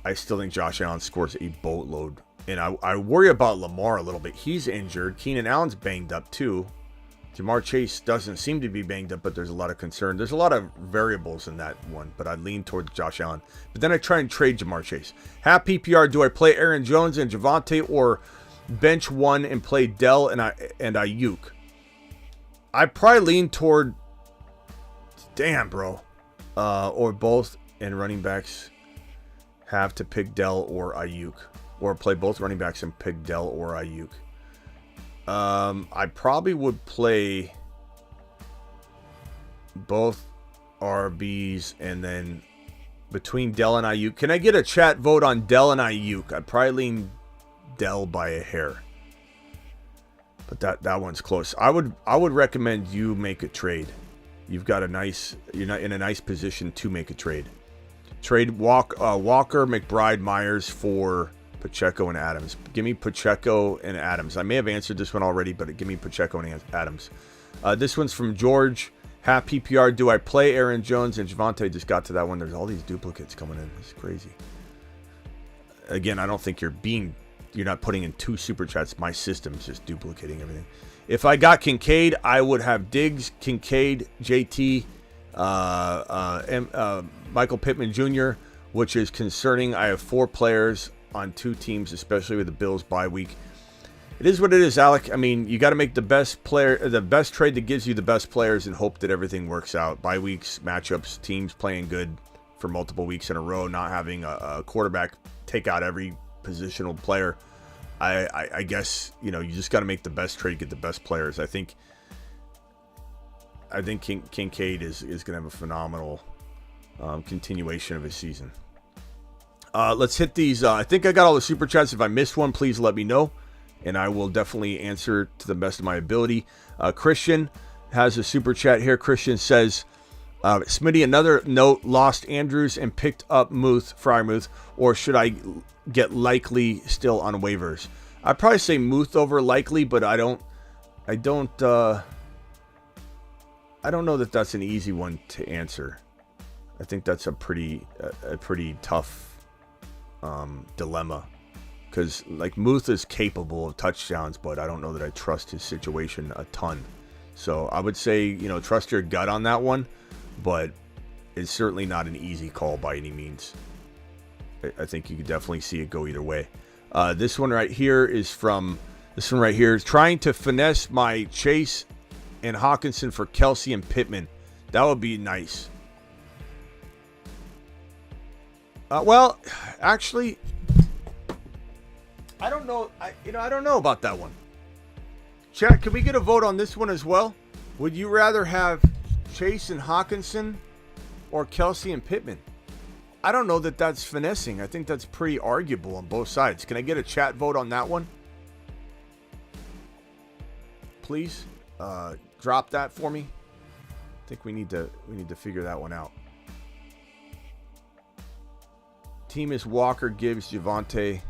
I still think Josh Allen scores a boatload. And I worry about Lamar a little bit. He's injured. Keenan Allen's banged up too. Jamar Chase doesn't seem to be banged up, but there's a lot of concern. There's a lot of variables in that one, but I lean towards Josh Allen. But then I try and trade Jamar Chase. Half PPR, do I play Aaron Jones and Javonte, or bench one and play Dell and Ayuk? I probably lean toward, damn, bro, or both, and running backs have to pick Dell or Ayuk, or play both running backs and pick Dell or Ayuk. I probably would play both RBs and then between Dell and Ayuk. Can I get a chat vote on Dell and Ayuk? I'd probably lean Dell by a hair. But that one's close. I would recommend you make a trade. You're not in a nice position to make a trade. Trade Walker, McBride, Myers for Pacheco and Adams. Give me Pacheco and Adams. I may have answered this one already, but give me Pacheco and Adams. This one's from George. Half PPR. Do I play Aaron Jones and Javonte? Just got to that one. There's all these duplicates coming in. It's crazy. Again, I don't think you're not putting in 2 super chats. My system's just duplicating everything. If I got Kincaid, I would have Diggs, Kincaid, JT, Michael Pittman Jr., which is concerning. I have 4 players on two teams, especially with the Bills bye week. It is what it is, Alec. I mean, you got to make the best trade that gives you the best players, and hope that everything works out. Bye weeks, matchups, teams playing good for multiple weeks in a row, not having a quarterback take out every positional player. I guess, you just got to make the best trade, get the best players. I think Kincaid is going to have a phenomenal continuation of his season. Let's hit these. I think I got all the super chats. If I missed one, please let me know, and I will definitely answer to the best of my ability. Christian has a super chat here. Christian says, Smitty, another note, lost Andrews and picked up Freiermuth, or should I get Likely still on waivers? I'd probably say Muth over Likely, but I don't know that that's an easy one to answer. I think that's a pretty tough dilemma, because like Muth is capable of touchdowns, but I don't know that I trust his situation a ton. So I would say, trust your gut on that one, but it's certainly not an easy call by any means. I think you could definitely see it go either way. This one right here is trying to finesse my Chase and Hawkinson for Kelsey and Pittman. That would be nice. Well, actually, I don't know. I don't know about that one. Chat, can we get a vote on this one as well? Would you rather have Chase and Hawkinson or Kelsey and Pittman? I don't know that that's finessing. I think that's pretty arguable on both sides. Can I get a chat vote on that one? Please, drop that for me. I think we need to figure that one out. Team is Walker, Gibbs, Javonte.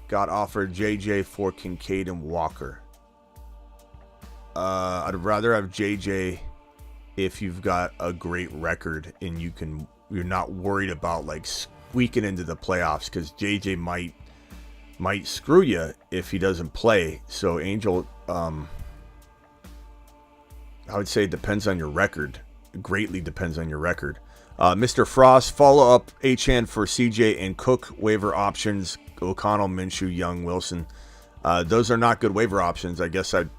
Got offered JJ for Kincaid and Walker. I'd rather have JJ if you've got a great record and you're not worried about like squeaking into the playoffs, because JJ might screw you if he doesn't play. So Angel, I would say it depends on your record. It greatly depends on your record. Mr. Frost, follow up HN for CJ and Cook waiver options. O'Connell, Minshew, Young, Wilson. Those are not good waiver options. I guess I'd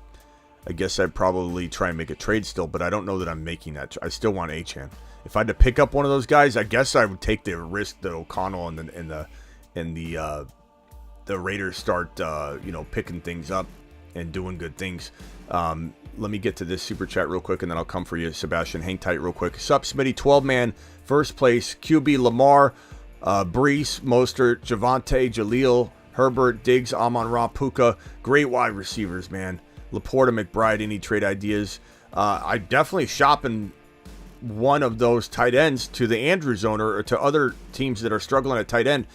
probably try and make a trade still, but I don't know that I'm making that. I still want HN. If I had to pick up one of those guys, I guess I would take the risk that O'Connell and the Raiders start picking things up and doing good things. Let me get to this super chat real quick, and then I'll come for you, Sebastian. Hang tight real quick. Sup, Smitty, 12-man, first place, QB Lamar, Brees, Mostert, Javonte, Jaleel, Herbert, Diggs, Amon-Ra, Puka. Great wide receivers, man. Laporta, McBride, any trade ideas? I definitely shopping one of those tight ends to the Andrews owner or to other teams that are struggling at tight end.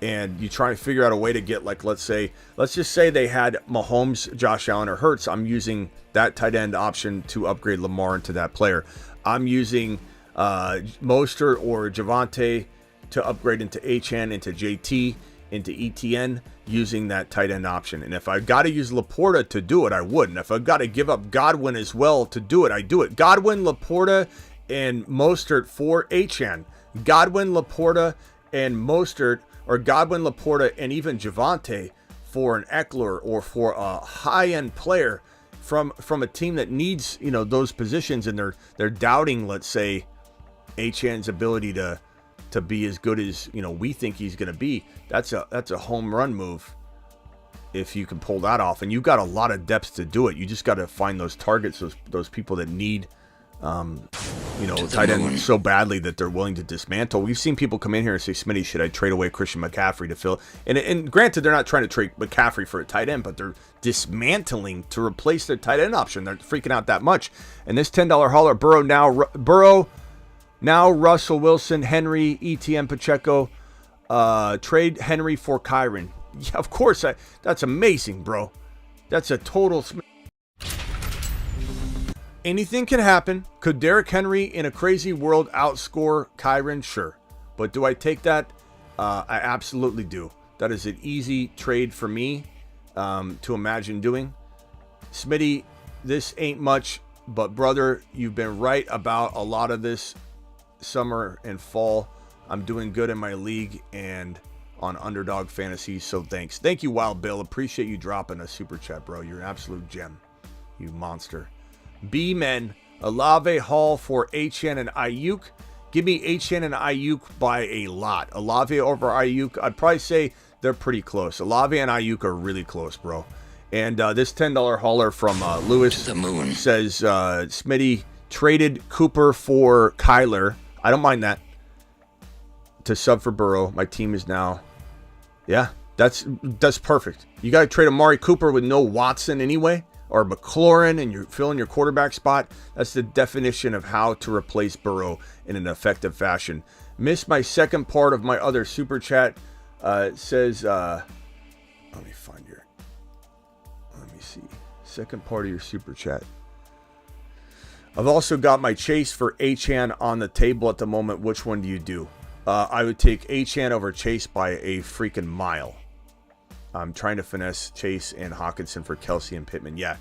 And you try to figure out a way to get, like, let's just say they had Mahomes, Josh Allen, or Hurts. I'm using that tight end option to upgrade Lamar into that player. I'm using Mostert or Javonte to upgrade into HN, into JT, into ETN, using that tight end option. And if I've got to use Laporta to do it, I would. And if I've got to give up Godwin as well to do it, I do it. Godwin, Laporta, and Mostert for HN. Godwin, Laporta, and Mostert, or Godwin, Laporta, and even Javonte for an Eckler or for a high-end player from a team that needs, those positions, and they're doubting, let's say, HN's ability to be as good as we think he's going to be. That's a home run move if you can pull that off, and you've got a lot of depth to do it. You just got to find those targets, those people that need tight end so badly that they're willing to dismantle. We've seen people come in here and say, Smitty, should I trade away Christian McCaffrey to fill? And granted, they're not trying to trade McCaffrey for a tight end, but they're dismantling to replace their tight end option. They're freaking out that much. And this $10 hauler, Burrow now, Russell Wilson, Henry, ETN, Pacheco, trade Henry for Kyron. Yeah, of course. That's amazing, bro. That's a total... Anything can happen. Could Derrick Henry in a crazy world outscore Kyron? Sure. But do I take that? I absolutely do. That is an easy trade for me to imagine doing. Smitty, this ain't much, but brother, you've been right about a lot of this summer and fall. I'm doing good in my league, and on Underdog Fantasy. So thanks. Thank you, Wild Bill. Appreciate you dropping a super chat, bro. You're an absolute gem. You monster. B-Men, Olave, Hall for HN and Ayuk. Give me HN and Ayuk by a lot. Olave over Ayuk, I'd probably say they're pretty close. Olave and Ayuk are really close, bro. And this $10 hauler from Lewis says, Smitty traded Cooper for Kyler. I don't mind that. To sub for Burrow. My team is now... Yeah, that's perfect. You got to trade Amari Cooper with no Watson anyway, or McLaurin, and you're filling your quarterback spot. That's the definition of how to replace Burrow in an effective fashion. Missed my second part of my other super chat. It says, let me find your... Let me see. Second part of your super chat. I've also got my Chase for Achane on the table at the moment. Which one do you do? I would take Achane over Chase by a freaking mile. I'm trying to finesse Chase and Hawkinson for Kelsey and Pittman. Yeah.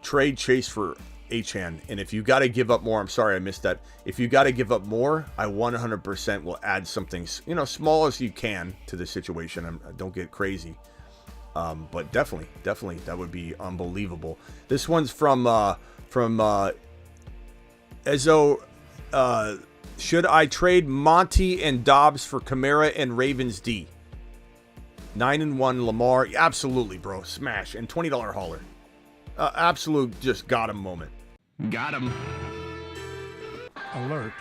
Trade Chase for Achane. And if you got to give up more, I'm sorry I missed that. If you got to give up more, I 100% will add something, small as you can to the situation. Don't get crazy. But definitely, that would be unbelievable. This one's from Ezzo. Should I trade Monty and Dobbs for Kamara and Ravens D? 9-1 Lamar. Absolutely, bro. Smash. And $20 hauler. Absolute just got him moment. Got him. Alert.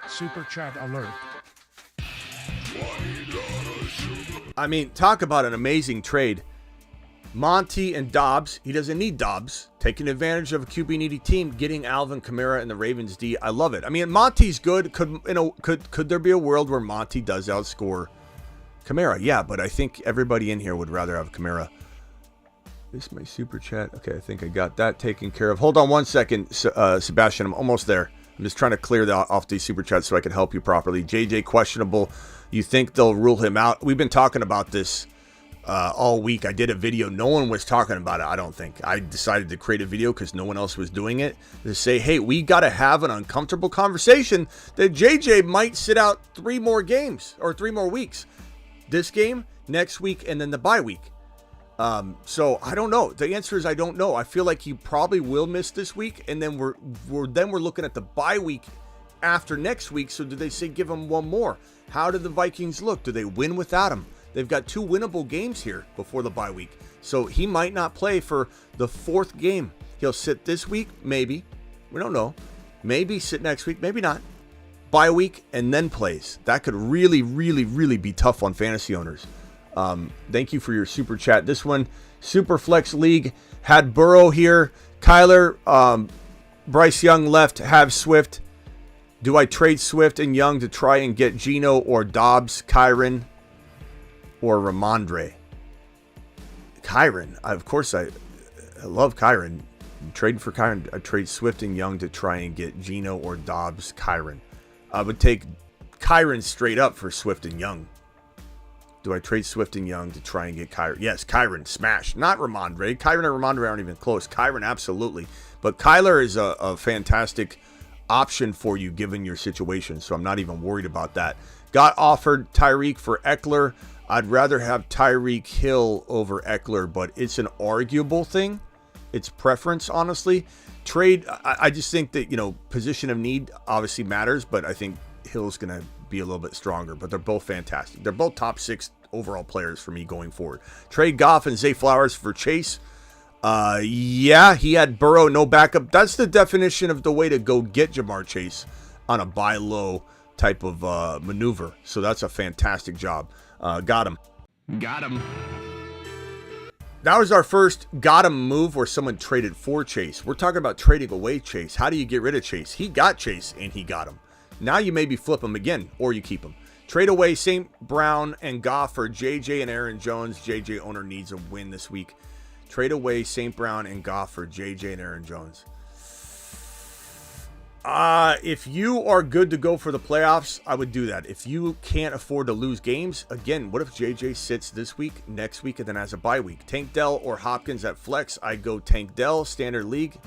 Super chat alert. I mean, talk about an amazing trade. Monty and Dobbs. He doesn't need Dobbs. Taking advantage of a QB needy team, getting Alvin Kamara and the Ravens D. I love it. I mean, Monty's good. Could there be a world where Monty does outscore Kamara? Yeah, but I think everybody in here would rather have Kamara. This is my super chat. Okay, I think I got that taken care of. Hold on one second, Sebastian. I'm almost there. I'm just trying to clear off these super chats so I can help you properly. JJ questionable. You think they'll rule him out? We've been talking about this all week. I did a video. No one was talking about it, I don't think. I decided to create a video because no one else was doing it. To say, hey, we got to have an uncomfortable conversation that JJ might sit out 3 more games or 3 more weeks. This game, next week, and then the bye week. So I don't know. The answer is I don't know. I feel like he probably will miss this week, and then we're looking at the bye week after next week. So do they say give him 1 more? How do the Vikings look? Do they win without him? They've got 2 winnable games here before the bye week. So he might not play for the 4th game. He'll sit this week, maybe. We don't know. Maybe sit next week, maybe not. Bye week and then plays. That could really, really, really be tough on fantasy owners. Thank you for your super chat. This one, Superflex League, had Burrow here. Kyler, Bryce Young left, have Swift. Do I trade Swift and Young to try and get Geno or Dobbs, Kyron, or Ramondre? Kyron, of course I love Kyron. Trading for Kyron, I trade Swift and Young to try and get Geno or Dobbs, Kyron. I would take Kyron straight up for Swift and Young. Do I trade Swift and Young to try and get Kyron? Yes, Kyron, smash. Not Ramondre. Kyron and Ramondre aren't even close. Kyron, absolutely. But Kyler is a fantastic option for you given your situation, so I'm not even worried about that. Got offered Tyreek for Eckler. I'd rather have Tyreek Hill over Eckler, but it's an arguable thing. It's preference, honestly. Trade, I just think that, position of need obviously matters, but I think Hill's going to be a little bit stronger, but they're both fantastic. They're both top 6 overall players for me going forward. Trade Goff and Zay Flowers for Chase. Yeah, he had Burrow, no backup. That's the definition of the way to go get Jamar Chase on a buy low type of maneuver. So that's a fantastic job. Got him. Got him. That was our first got him move where someone traded for Chase. We're talking about trading away Chase. How do you get rid of Chase? He got Chase and he got him. Now you maybe flip him again or you keep him. Trade away St. Brown and Goff for JJ and Aaron Jones. JJ owner needs a win this week. Trade away St. Brown and Goff for JJ and Aaron Jones. If you are good to go for the playoffs, I would do that. If you can't afford to lose games, again, what if JJ sits this week, next week, and then has a bye week? Tank Dell or Hopkins at flex? I go Tank Dell, standard league.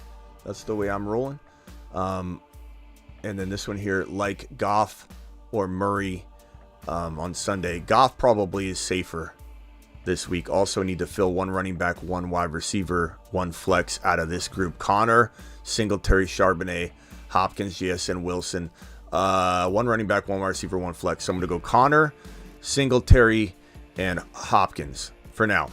That's the way I'm rolling. And then this one here, like Goff or Murray on Sunday. Goff probably is safer this week. Also need to fill one running back, one wide receiver, one flex out of this group. Connor, Singletary, Charbonnet, Hopkins, JSN, Wilson. One running back, one wide receiver, one flex. So I'm going to go Connor, Singletary, and Hopkins for now.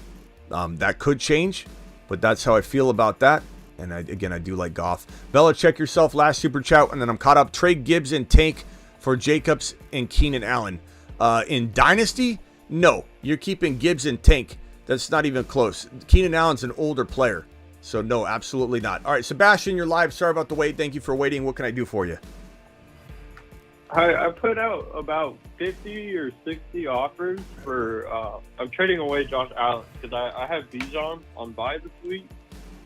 That could change, but that's how I feel about that. And I do like Goff. Bella, check yourself. Last super chat, and then I'm caught up. Trade Gibbs and Tank for Jacobs and Keenan Allen. In Dynasty, no. You're keeping Gibbs and Tank. That's not even close. Keenan Allen's an older player. So, no, absolutely not. All right, Sebastian, you're live. Sorry about the wait. Thank you for waiting. What can I do for you? I put out about 50 or 60 offers for I'm trading away Josh Allen because I have Bijan on bye this week.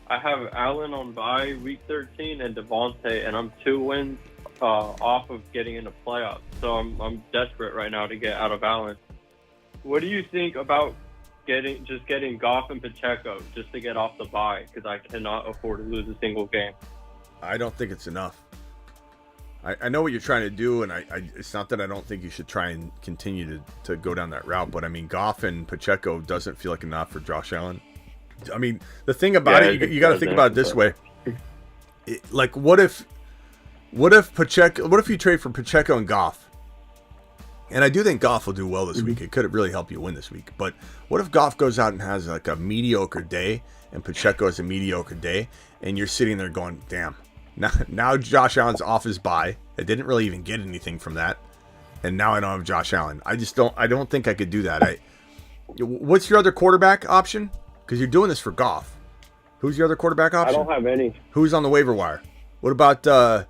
I have Allen on bye week 13 and Devontae, and I'm 2 wins off of getting into playoffs. So I'm desperate right now to get out of Allen. What do you think about getting Goff and Pacheco just to get off the bye? Because I cannot afford to lose a single game. I don't think it's enough. I know what you're trying to do, and it's not that I don't think you should try and continue to go down that route, but I mean, Goff and Pacheco doesn't feel like enough for Josh Allen. I mean, the thing about it, you got to think about it this way. What if you trade for Pacheco and Goff? And I do think Goff will do well this week. It could really help you win this week. But what if Goff goes out and has like a mediocre day, and Pacheco has a mediocre day, and you're sitting there going, damn. Now Josh Allen's off his bye. I didn't really even get anything from that, and now I don't have Josh Allen. I don't think I could do that. What's your other quarterback option? Because you're doing this for Goff. Who's your other quarterback option? I don't have any. Who's on the waiver wire? What about there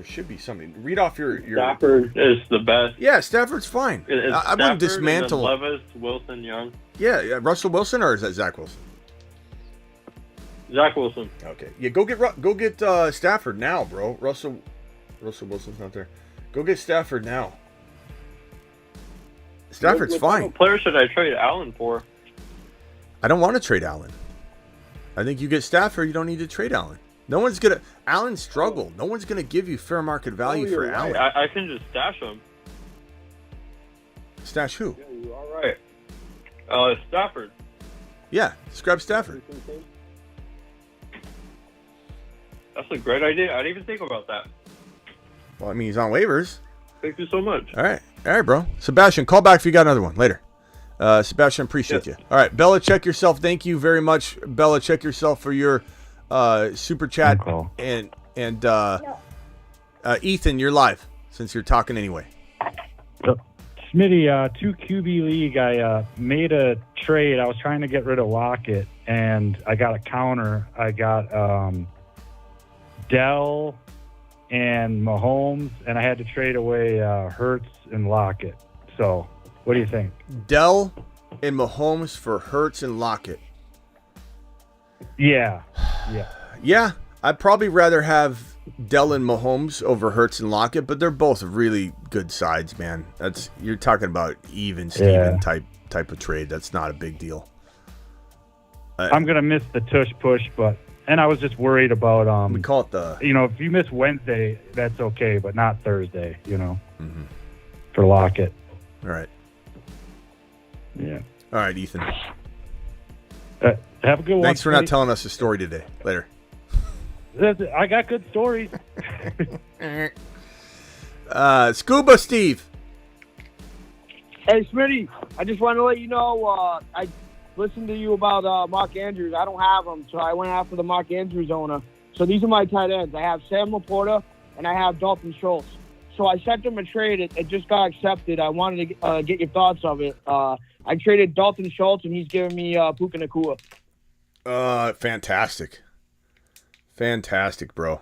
should be something. Read off your. Stafford is the best. Yeah, Stafford's fine. I wouldn't dismantle. Levis, Wilson, Young. Yeah, Russell Wilson, or is that Zach Wilson? Zach Wilson. Okay. Yeah, go get Stafford now, bro. Russell Wilson's not there. Go get Stafford now. Stafford's fine. What player should I trade Allen for? I don't want to trade Allen. I think you get Stafford. You don't need to trade Allen. Allen struggled. No one's gonna give you fair market value for Allen. I can just stash him. Stash who? Yeah, you're all right. Stafford. Yeah, scrap Stafford. That's a great idea. I didn't even think about that. Well, I mean, he's on waivers. Thank you so much. All right, bro. Sebastian, call back if you got another one later. Sebastian, appreciate you. All right, Bella, check yourself. Thank you very much, Bella. Check yourself for your super chat. And Ethan, you're live since you're talking anyway. Smitty, 2 QB league. I made a trade. I was trying to get rid of Lockett, and I got a counter. I got Dell and Mahomes, and I had to trade away Hurts and Lockett. So, what do you think? Dell and Mahomes for Hurts and Lockett. Yeah. Yeah, I'd probably rather have Dell and Mahomes over Hurts and Lockett, but they're both really good sides, man. You're talking about even Steven type of trade. That's not a big deal. I'm gonna miss the tush push, and I was just worried about we call it the. If you miss Wednesday, that's okay, but not Thursday. For Lockett. All right. Yeah. All right, Ethan. Have a good one. Thanks for not telling us a story today. Later. I got good stories. Scuba Steve. Hey, Smitty, I just want to let you know I listened to you about Mark Andrews. I don't have him, so I went after the Mark Andrews owner. So these are my tight ends. I have Sam Laporta, and I have Dalton Schultz. So I sent him a trade. It just got accepted. I wanted to get your thoughts of it. I traded Dalton Schultz, and he's giving me Puka Nacua. Fantastic, bro.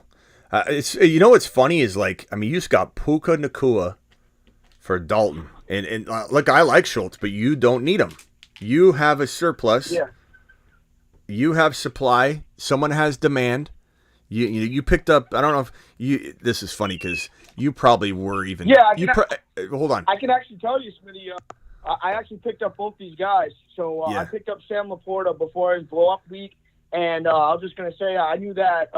What's funny is you just got Puka Nacua for Dalton, and look, I like Schultz, but you don't need him. You have a surplus. Yeah. You have supply. Someone has demand. You picked up. I don't know if you. This is funny because you probably were even. Yeah. Hold on. I can actually tell you, Smitty. I actually picked up both these guys. So I picked up Sam Laporta before his blow-up week. And I was just going to say, I knew that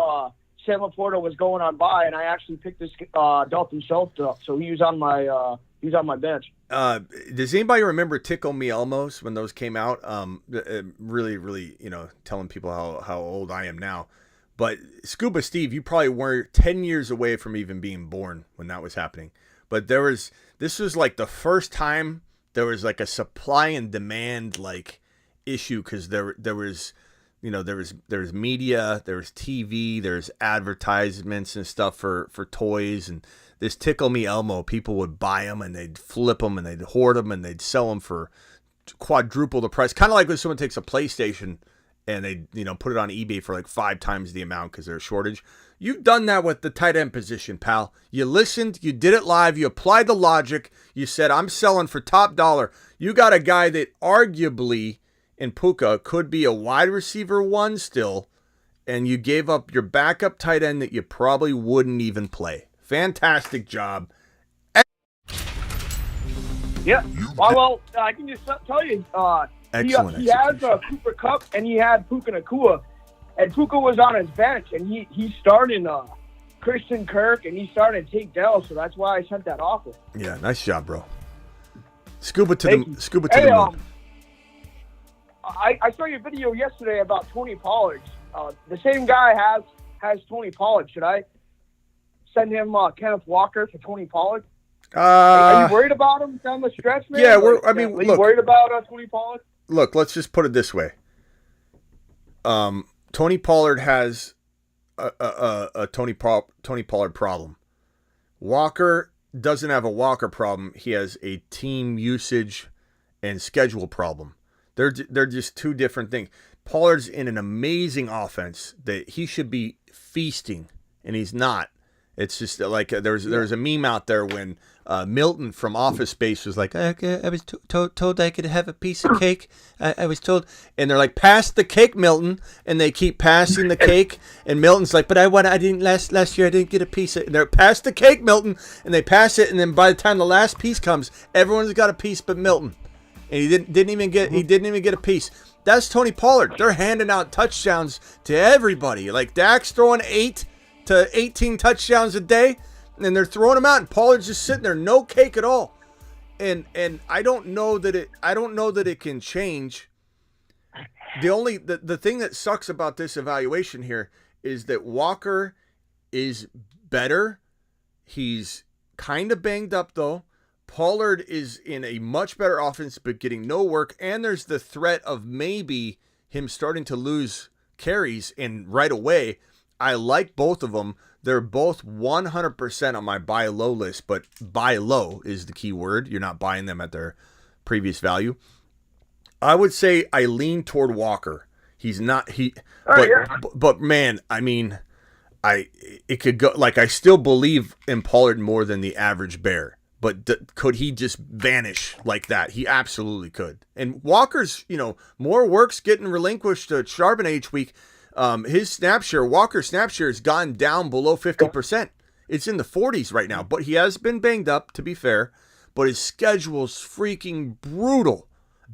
Sam Laporta was going on by, and I actually picked this Dolphin shelf up, so he was on my bench. Does anybody remember Tickle Me Elmos when those came out? Really, really, telling people how old I am now. But Scuba Steve, you probably were 10 years away from even being born when that was happening. But this was like the first time there was like a supply and demand like issue, because there was media, there was TV, there's advertisements and stuff for toys, and this Tickle Me Elmo, people would buy them and they'd flip them and they'd hoard them and they'd sell them for quadruple the price. Kind of like when someone takes a PlayStation and they put it on eBay for like 5 times the amount because there's a shortage. You've done that with the tight end position, pal. You listened, you did it live, you applied the logic, you said, I'm selling for top dollar. You got a guy that arguably in Puka could be a wide receiver 1 still, and you gave up your backup tight end that you probably wouldn't even play. Fantastic job. Yeah. Well, I can just tell you, Excellent. He has Cooper Kupp and he had Puka Nacua, and Puka was on his bench, and he started Christian Kirk, and he started Tate Dell, so that's why I sent that offer. Yeah, nice job, bro. Scuba to the moon. I saw your video yesterday about Tony Pollard. The same guy has Tony Pollard. Should I send him Kenneth Walker for Tony Pollard? Are you worried about him down the stretch, man? Yeah, are you worried about Tony Pollard? Look, let's just put it this way. Tony Pollard has a Tony Pollard problem. Walker doesn't have a Walker problem. He has a team usage and schedule problem. They're just two different things. Pollard's in an amazing offense that he should be feasting, and he's not. It's just like there's a meme out there when Milton from Office Space was like, I was told I could have a piece of cake. I was told, and they're like, pass the cake, Milton, and they keep passing the cake, and Milton's like, but I didn't last year I didn't get a piece of it. And they're pass the cake, Milton, and they pass it, and then by the time the last piece comes, everyone's got a piece but Milton, and he didn't even get a piece. That's Tony Pollard. They're handing out touchdowns to everybody. Like Dak's throwing 8 to 18 touchdowns a day, and they're throwing them out, and Pollard's just sitting there, no cake at all. And I don't know that it can change. The thing that sucks about this evaluation here is that Walker is better. He's kind of banged up though. Pollard is in a much better offense, but getting no work, and there's the threat of maybe him starting to lose carries, and right away. I like both of them. They're both 100% on my buy low list, but buy low is the key word. You're not buying them at their previous value. I would say I lean toward Walker. He's not but man, I mean, it could go like I still believe in Pollard more than the average bear. But could he just vanish like that? He absolutely could. And Walker's, more work's getting relinquished to Charbonnet each week. Walker's snap share has gone down below 50%. It's in the 40s right now, but he has been banged up, to be fair, but his schedule's freaking brutal.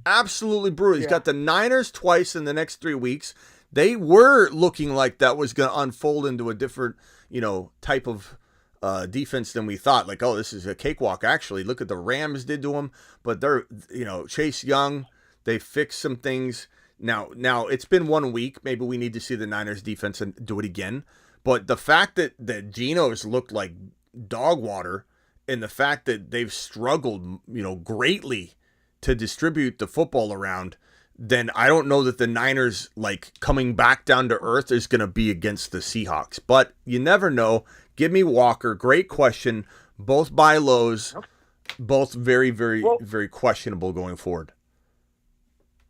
Absolutely brutal. He's got the Niners twice in the next 3 weeks. They were looking like that was going to unfold into a different, type of defense than we thought. Like, oh, this is a cakewalk. Actually, look at the Rams did to him, but they're, Chase Young, they fixed some things. Now it's been 1 week. Maybe we need to see the Niners defense and do it again. But the fact that Geno's looked like dog water, and the fact that they've struggled, greatly to distribute the football around, then I don't know that the Niners coming back down to earth is going to be against the Seahawks. But you never know. Give me Walker. Great question. Both buy lows. Both very, very, very questionable going forward.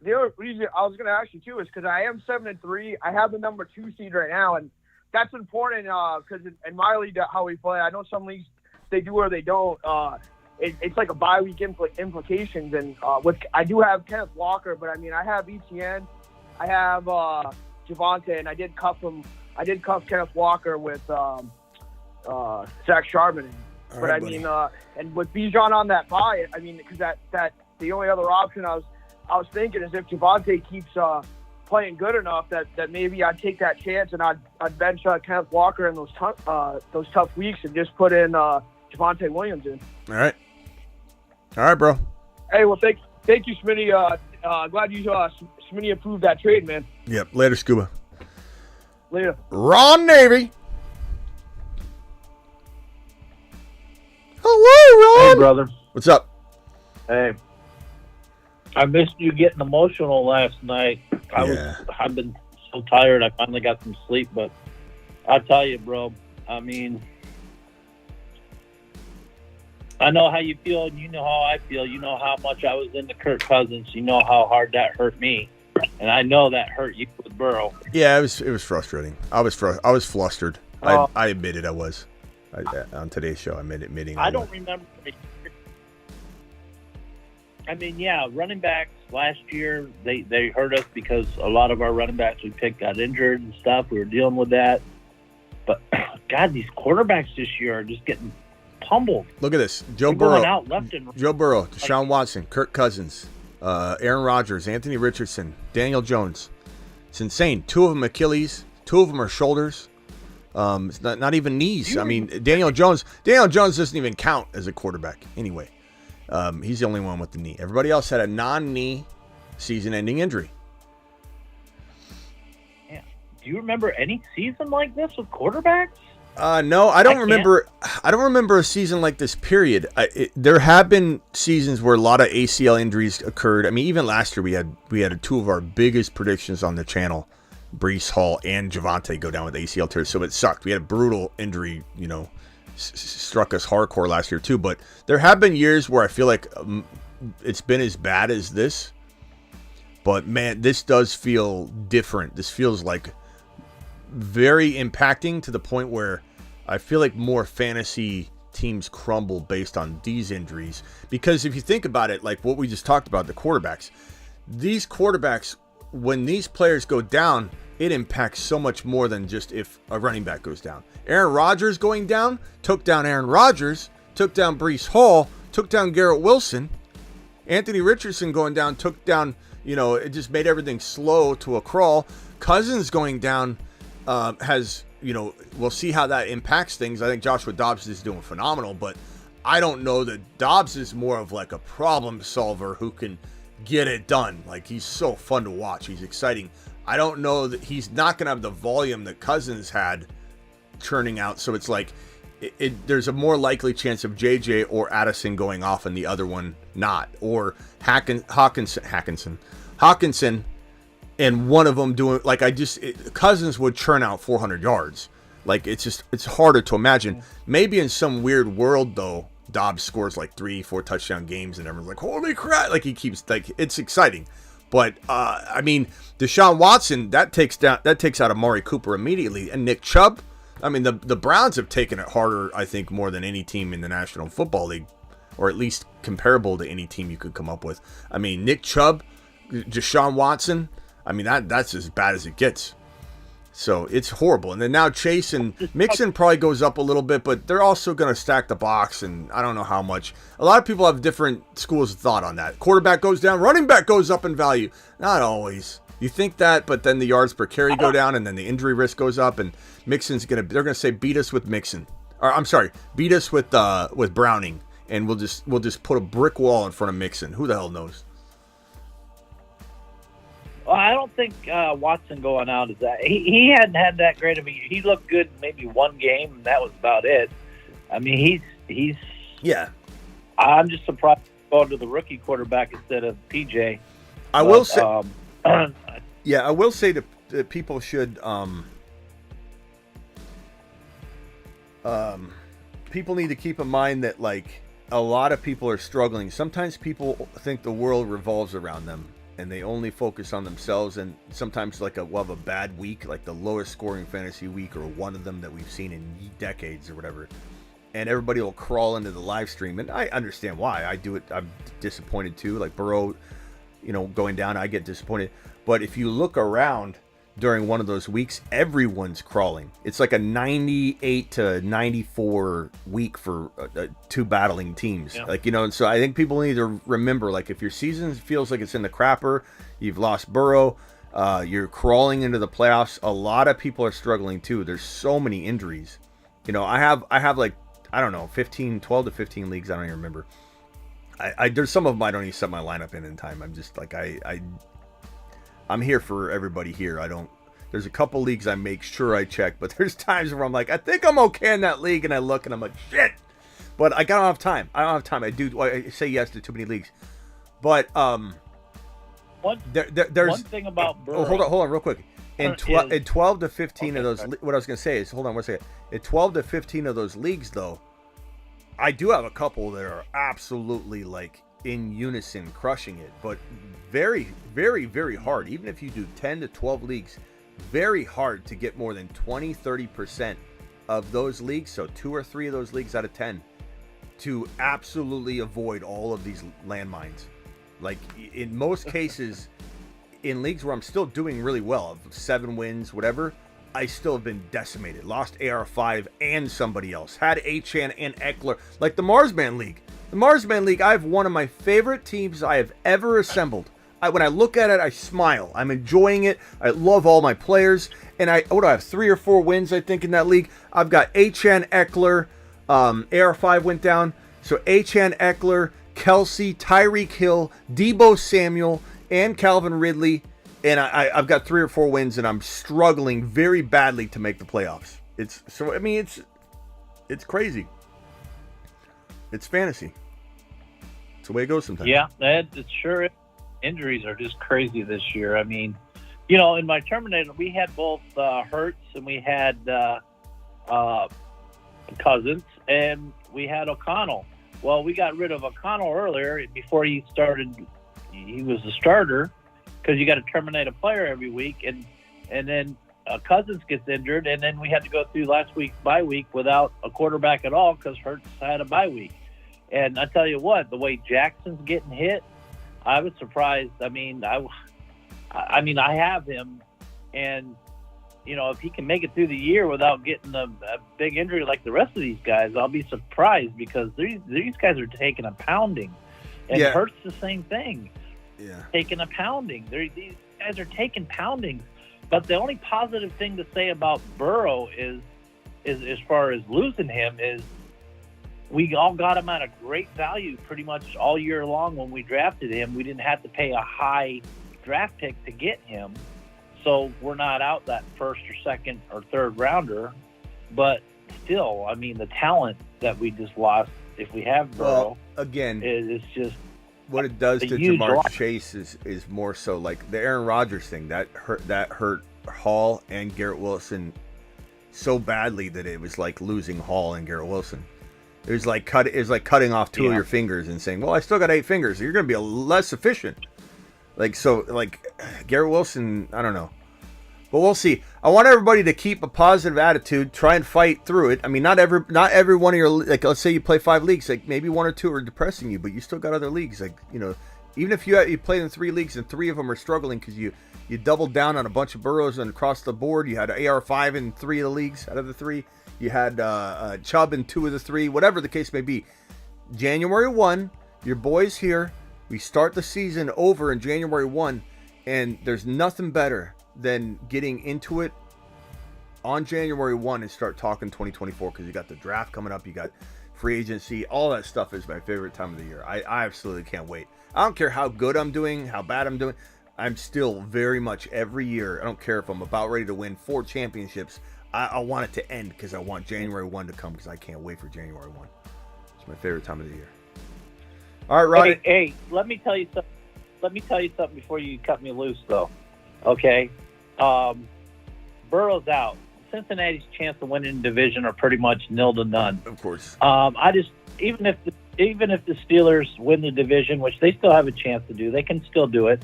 The other reason I was going to ask you too is because I am 7-3. I have the number 2 seed right now, and that's important because in my league, how we play, I know some leagues they do or they don't. It's like a bye week implications, and I do have Kenneth Walker, but I mean I have ETN, I have Javonte, and I did cuff Kenneth Walker with Zach Charbonnet. But I mean, and with Bijan on that bye, I mean because that the only other option I was thinking is if Javonte keeps playing good enough that maybe I'd take that chance and I'd bench Kenneth Walker in those tough weeks and just put in Javonte Williams in. All right, bro. Hey, well, thank you, Smitty. Glad you Smitty approved that trade, man. Yep. Later, Scuba. Later. Ron Navy. Hello, Ron. Hey, brother. What's up? Hey. I missed you getting emotional last night. I've been so tired. I finally got some sleep, but I'll tell you, bro. I mean, I know how you feel, and you know how I feel. You know how much I was into Kirk Cousins. You know how hard that hurt me, and I know that hurt you with Burrow. Yeah, it was frustrating. I was flustered. I admitted I was. On today's show, I'm admitting. I don't remember. I mean, yeah, running backs last year, they hurt us because a lot of our running backs we picked got injured and stuff. We were dealing with that. But, God, these quarterbacks this year are just getting pummeled. Look at this. Joe They're Burrow. going out left and right. Joe Burrow, Deshaun Watson, Kirk Cousins, Aaron Rodgers, Anthony Richardson, Daniel Jones. It's insane. 2 of them Achilles. 2 of them are shoulders. It's not even knees. I mean, Daniel Jones doesn't even count as a quarterback anyway. He's the only one with the knee. Everybody else had a non-knee season-ending injury. Yeah. Do you remember any season like this with quarterbacks? No, I don't remember. I don't remember a season like this. Period. There have been seasons where a lot of ACL injuries occurred. I mean, even last year we had 2 of our biggest predictions on the channel, Breece Hall and Javonte, go down with ACL tears. So it sucked. We had a brutal injury. Struck us hardcore last year too. But there have been years where I feel like it's been as bad as this. But man, this does feel different. This feels like very impacting to the point where I feel like more fantasy teams crumble based on these injuries. Because if you think about it, like what we just talked about, the quarterbacks, these quarterbacks, when these players go down, it impacts so much more than just if a running back goes down. Aaron Rodgers going down, took down Aaron Rodgers, took down Breece Hall, took down Garrett Wilson. Anthony Richardson going down, took down, it just made everything slow to a crawl. Cousins going down has, we'll see how that impacts things. I think Joshua Dobbs is doing phenomenal, but I don't know that Dobbs is more of like a problem solver who can get it done. Like, he's so fun to watch. He's exciting. I don't know that he's not going to have the volume that Cousins had churning out. So it's like there's a more likely chance of JJ or Addison going off and the other one not. Or Hawkinson and one of them doing, like, Cousins would churn out 400 yards. Like, it's harder to imagine. Maybe in some weird world, though, Dobbs scores like 3-4 touchdown games and everyone's like, holy crap. Like, he keeps, like, it's exciting. But, I mean, Deshaun Watson, that takes out Amari Cooper immediately. And Nick Chubb, I mean, the Browns have taken it harder, I think, more than any team in the National Football League, or at least comparable to any team you could come up with. I mean, Nick Chubb, Deshaun Watson, I mean, that's as bad as it gets. So it's horrible. And then now Chase and Mixon probably goes up a little bit, but they're also going to stack the box, and I don't know how much. A lot of people have different schools of thought on that. Quarterback goes down, running back goes up in value. Not always. You think that, but then the yards per carry go down, and then the injury risk goes up, and Mixon's they're going to say beat us with Mixon. Or I'm sorry, beat us with Browning, and we'll just put a brick wall in front of Mixon. Who the hell knows? Well, I don't think Watson going out is that. He hadn't had that great of a year. He looked good maybe one game, and that was about it. I mean, he's yeah. I'm just surprised he's going to the rookie quarterback instead of PJ. I will say, yeah, I will say that people should people need to keep in mind that, like, a lot of people are struggling. Sometimes people think the world revolves around them, and they only focus on themselves, and sometimes we'll have a bad week, like the lowest scoring fantasy week or one of them that we've seen in decades or whatever, and everybody will crawl into the live stream, and I understand why. I do it. I'm disappointed too, like Burrow, going down, I get disappointed. But if you look around during one of those weeks, everyone's crawling. It's like a 98 to 94 week for 2 battling teams. Yeah. And so I think people need to remember, like, if your season feels like it's in the crapper, you've lost Burrow, You're crawling into the playoffs. A lot of people are struggling too. There's so many injuries. You know, I have like, I don't know, 12 to 15 leagues. I don't even remember. There's some of them I don't even set my lineup in time. I'm just like, I'm here for everybody here. There's a couple leagues I make sure I check, but there's times where I'm like, I think I'm okay in that league, and I look and I'm like, shit. But I don't have time. I say yes to too many leagues. But there's one thing about Burrow. Oh, hold on, real quick. In 12 to 15 of those, sorry. What I was going to say is, hold on one second. In 12 to 15 of those leagues, though, I do have a couple that are absolutely like in unison, crushing it. But very, very, very hard. Even if you do 10 to 12 leagues, very hard to get more than 20, 30% of those leagues. So 2 or 3 of those leagues out of 10 to absolutely avoid all of these landmines. Like in most cases, in leagues where I'm still doing really well, 7 wins, whatever, I still have been decimated. Lost AR5 and somebody else. Had Achan and Eckler. Like the Marsman League. The Marsman League, I have one of my favorite teams I have ever assembled. When I look at it, I smile. I'm enjoying it. I love all my players. And I have 3 or 4 wins, I think, in that league. I've got Achan, Eckler. AR5 went down. So Achan, Eckler, Kelsey, Tyreek Hill, Debo Samuel, and Calvin Ridley. And I've got 3 or 4 wins, and I'm struggling very badly to make the playoffs. It's crazy. It's fantasy. It's the way it goes sometimes. Yeah, it sure is. Injuries are just crazy this year. I mean, you know, in my Terminator, we had both Hurts and we had Cousins and we had O'Connell. Well, we got rid of O'Connell earlier before he started. He was the starter because you got to terminate a player every week, and then Cousins gets injured, and then we had to go through last week's bye week without a quarterback at all because Hurts had a bye week. And I tell you what, the way Jackson's getting hit, I was surprised. I mean, I have him, and you know, if he can make it through the year without getting a big injury like the rest of these guys, I'll be surprised because these guys are taking a pounding, and Hurts the same thing. Yeah, taking a pounding. These guys are taking poundings. But the only positive thing to say about Burrow is as far as losing him is, we all got him at a great value pretty much all year long when we drafted him. We didn't have to pay a high draft pick to get him. So we're not out that first or second or third rounder. But still, I mean, the talent that we just lost, if we have Burrow, again, is just what it does to Jamar Chase is more so like the Aaron Rodgers thing. That hurt Hall and Garrett Wilson so badly that it was like losing Hall and Garrett Wilson. It was like cutting off 2 of your fingers and saying, "Well, I still got 8 fingers. So you're going to be less efficient." Like Garrett Wilson, I don't know, but we'll see. I want everybody to keep a positive attitude, try and fight through it. I mean, not every one of your, like, let's say you play 5 leagues, like maybe 1 or 2 are depressing you, but you still got other leagues. Like, you know, even if you play in 3 leagues and 3 of them are struggling because you doubled down on a bunch of Burrows and across the board, you had AR5 in 3 of the leagues out of the 3. You had Chubb in 2 of the 3, whatever the case may be. January 1, your boy's here. We start the season over in January 1, and there's nothing better than getting into it on January 1 and start talking 2024 because you got the draft coming up, you got free agency, all that stuff is my favorite time of the year. I absolutely can't wait. I don't care how good I'm doing, how bad I'm doing. I'm still very much every year. I don't care if I'm about ready to win 4 championships. I want it to end because I want January 1 to come because I can't wait for January 1. It's my favorite time of the year. All right, Roddy. Hey, let me tell you something. Let me tell you something before you cut me loose, though. Okay? Burrow's out. Cincinnati's chance of winning the division are pretty much nil to none. Of course. Even if the Steelers win the division, which they still have a chance to do, they can still do it.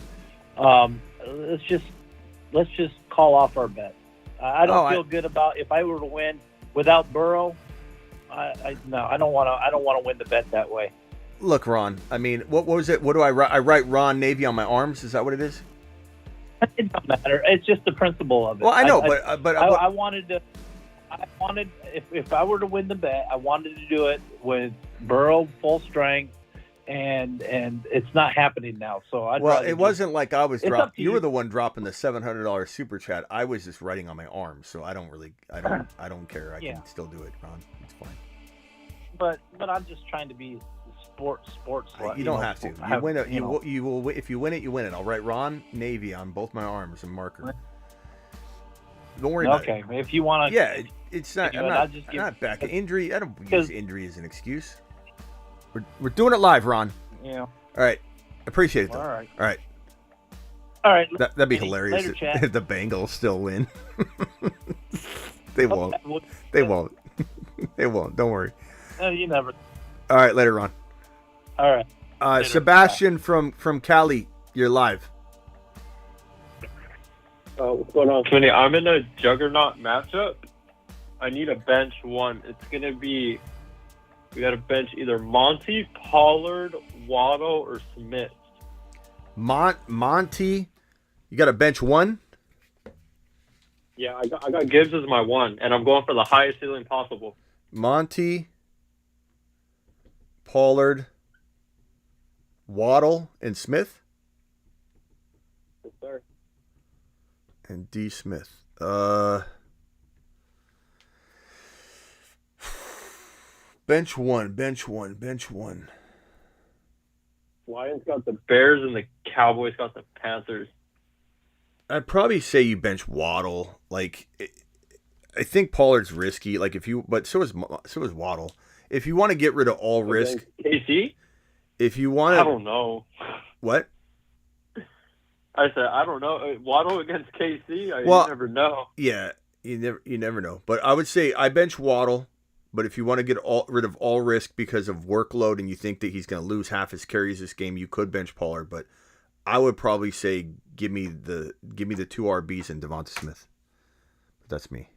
Let's just call off our bet. I don't feel good about if I were to win without Burrow. I don't want to win the bet that way. Look, Ron. I mean, what was it? What do I write? I write Ron Navy on my arms. Is that what it is? It doesn't matter. It's just the principle of it. Well, I know, I wanted if I were to win the bet, I wanted to do it with Burrow full strength and it's not happening now. So it wasn't like I was It's dropping. up to You you. were the one dropping the $700 super chat. I was just writing on my arm, so I don't care. I Yeah. can still do it, Ron. It's fine. But I'm just trying to be sports. You don't have to. You win it. You will. If you win it, you win it. I'll write Ron Navy on both my arms and marker. Don't worry about it. Okay, if you want to. Yeah, it's not. I'm not back. Injury. I don't use 'cause- injury as an excuse. We're doing it live, Ron. Yeah. All right. Appreciate it, though. All right. All right. All right. That'd be hilarious Later, chat. if the Bengals still win. They won't. They won't. They won't. Don't worry. You never. All right. Later, Ron. All right. Later. Sebastian from Cali, you're live. What's going on, Smitty? I'm in a juggernaut matchup. I need a bench one. It's gonna be we got to bench either Monty, Pollard, Waddle, or Smith. Monty, you got a bench one. Yeah, I got Gibbs as my one, and I'm going for the highest ceiling possible. Monty, Pollard, Waddle, and Smith. Yes, sir. And D. Smith. Bench one. Lions got the Bears, and the Cowboys got the Panthers. I'd probably say you bench Waddle. I think Pollard's risky. But so is Waddle. If you want to get rid of all risk, KC. if you want to, I don't know. What? I said I don't know. Waddle against KC. You never know. Yeah, you never know. But I would say I bench Waddle. But if you want to get rid of all risk because of workload and you think that he's going to lose half his carries this game, you could bench Pollard. But I would probably say give me the two RBs and Devonta Smith. But that's me.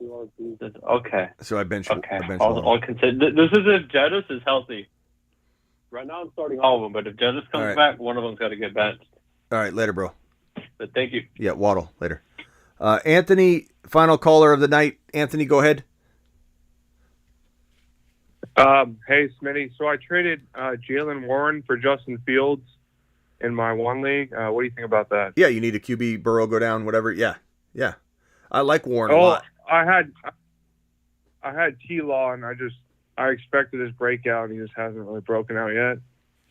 Okay. So I bench. Okay. I bench I'll consider. This is if Jettis is healthy. Right now I'm starting all of them, but if Jettis comes back, one of them's got to get benched. All right, later, bro. But thank you. Yeah, Waddle later. Anthony, final caller of the night. Anthony, go ahead. Hey, Smitty. So I traded Jalen Warren for Justin Fields in my one league. What do you think about that? Yeah, you need a QB, Burrow go down, whatever. Yeah. I like Warren a lot. I had T-Law, and I expected his breakout, and he just hasn't really broken out yet.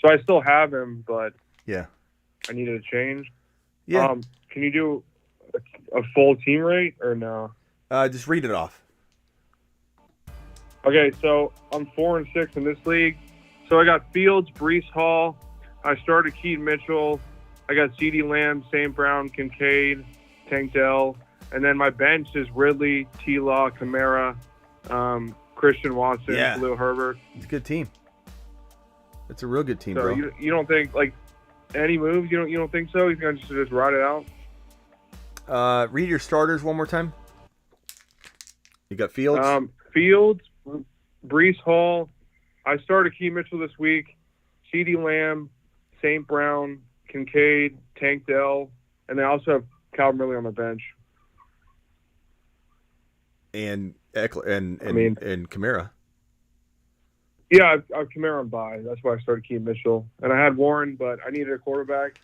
So I still have him, but yeah, I needed a change. Yeah. Can you do a full team rate or no? Just read it off. Okay, so I'm 4-6 in this league. So I got Fields, Brees Hall. I started Keaton Mitchell. I got CeeDee Lamb, St. Brown, Kincaid, Tank Dell. And then my bench is Ridley, T-Law, Kamara, Christian Watson, Khalil Herbert. It's a good team. It's a real good team, so bro. You don't think any moves? You don't think so? He's gonna just ride it out? Read your starters one more time. You got Fields. Fields, Brees Hall. I started Keaton Mitchell this week. CeeDee Lamb, St. Brown, Kincaid, Tank Dell, and then I also have Calvin Ridley on the bench. And Kamara. Yeah, I've Kamara on bye. That's why I started Keaton Mitchell. And I had Warren, but I needed a quarterback.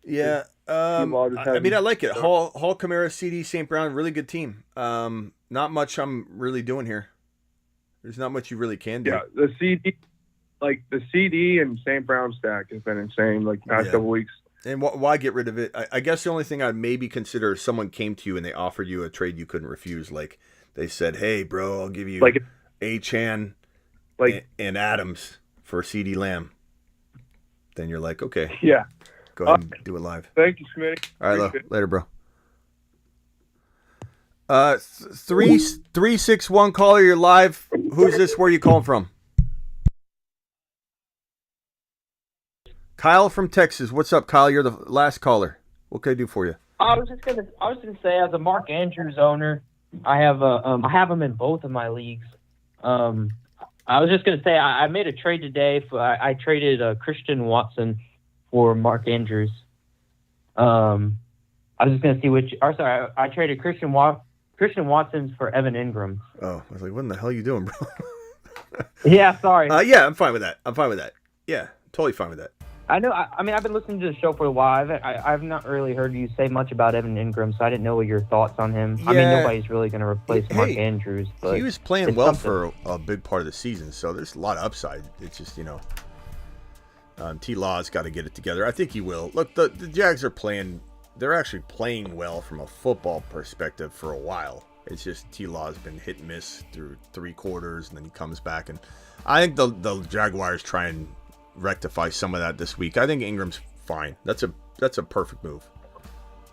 Yeah. I like it. Hall, Kamara, CD, St. Brown, really good team. Not much I'm really doing here. There's not much you really can do. Yeah, the CD and St. Brown stack has been insane the past couple weeks. And why get rid of it? I guess the only thing I'd maybe consider if someone came to you and they offered you a trade you couldn't refuse. Like they said, hey, bro, I'll give you Achane and Adams for CD Lamb. Then you're like, okay. Yeah. Go ahead and do it live. Thank you, Smitty. All right, later, bro. 361 caller, you're live. Who's this? Where are you calling from? Kyle from Texas. What's up, Kyle? You're the last caller. What can I do for you? I was gonna say, as a Mark Andrews owner, I have him in both of my leagues. I was just gonna say I made a trade today. I traded Christian Watson for Mark Andrews. I was just gonna see I traded Christian Watson for Evan Ingram. Oh, I was like, what in the hell are you doing, bro? Yeah, sorry. Yeah, I'm fine with that. Yeah, totally fine with that. I know. I mean, I've been listening to the show for a while. I've not really heard you say much about Evan Ingram, so I didn't know what your thoughts on him. I mean, Yeah. nobody's really going to replace Mark Andrews, but He was playing it's well something. for a big part of the season, so there's a lot of upside. It's just, T-Law's got to get it together. I think he will. Look, the Jags are playing. They're actually playing well from a football perspective for a while. It's just T-Law's been hit and miss through 3 quarters, and then he comes back. And I think the Jaguars try and rectify some of that this week. I think Ingram's fine. That's a perfect move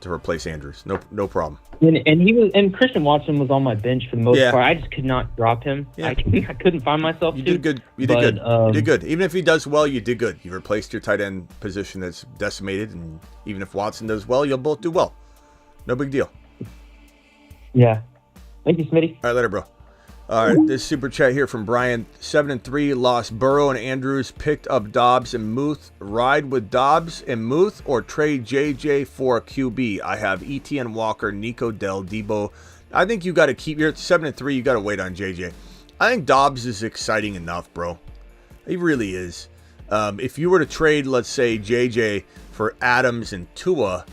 to replace Andrews. No problem. And Christian Watson was on my bench for the most Yeah. part. I just could not drop him. Yeah. I couldn't find myself. You to, did good. You did good. Even if he does well, you did good. You replaced your tight end position that's decimated, and even if Watson does well, you'll both do well. No big deal. Yeah. Thank you, Smitty. All right, later, bro. All right, this super chat here from Brian. 7-3, lost Burrow and Andrews, picked up Dobbs and Muth. Ride with Dobbs and Muth or trade JJ for a QB. I have ETN Walker, Nico Dell, Debo. I think you got to keep, you're at 7-3, you got to wait on JJ. I think Dobbs is exciting enough, bro. He really is. If you were to trade, let's say, JJ for Adams and Tua,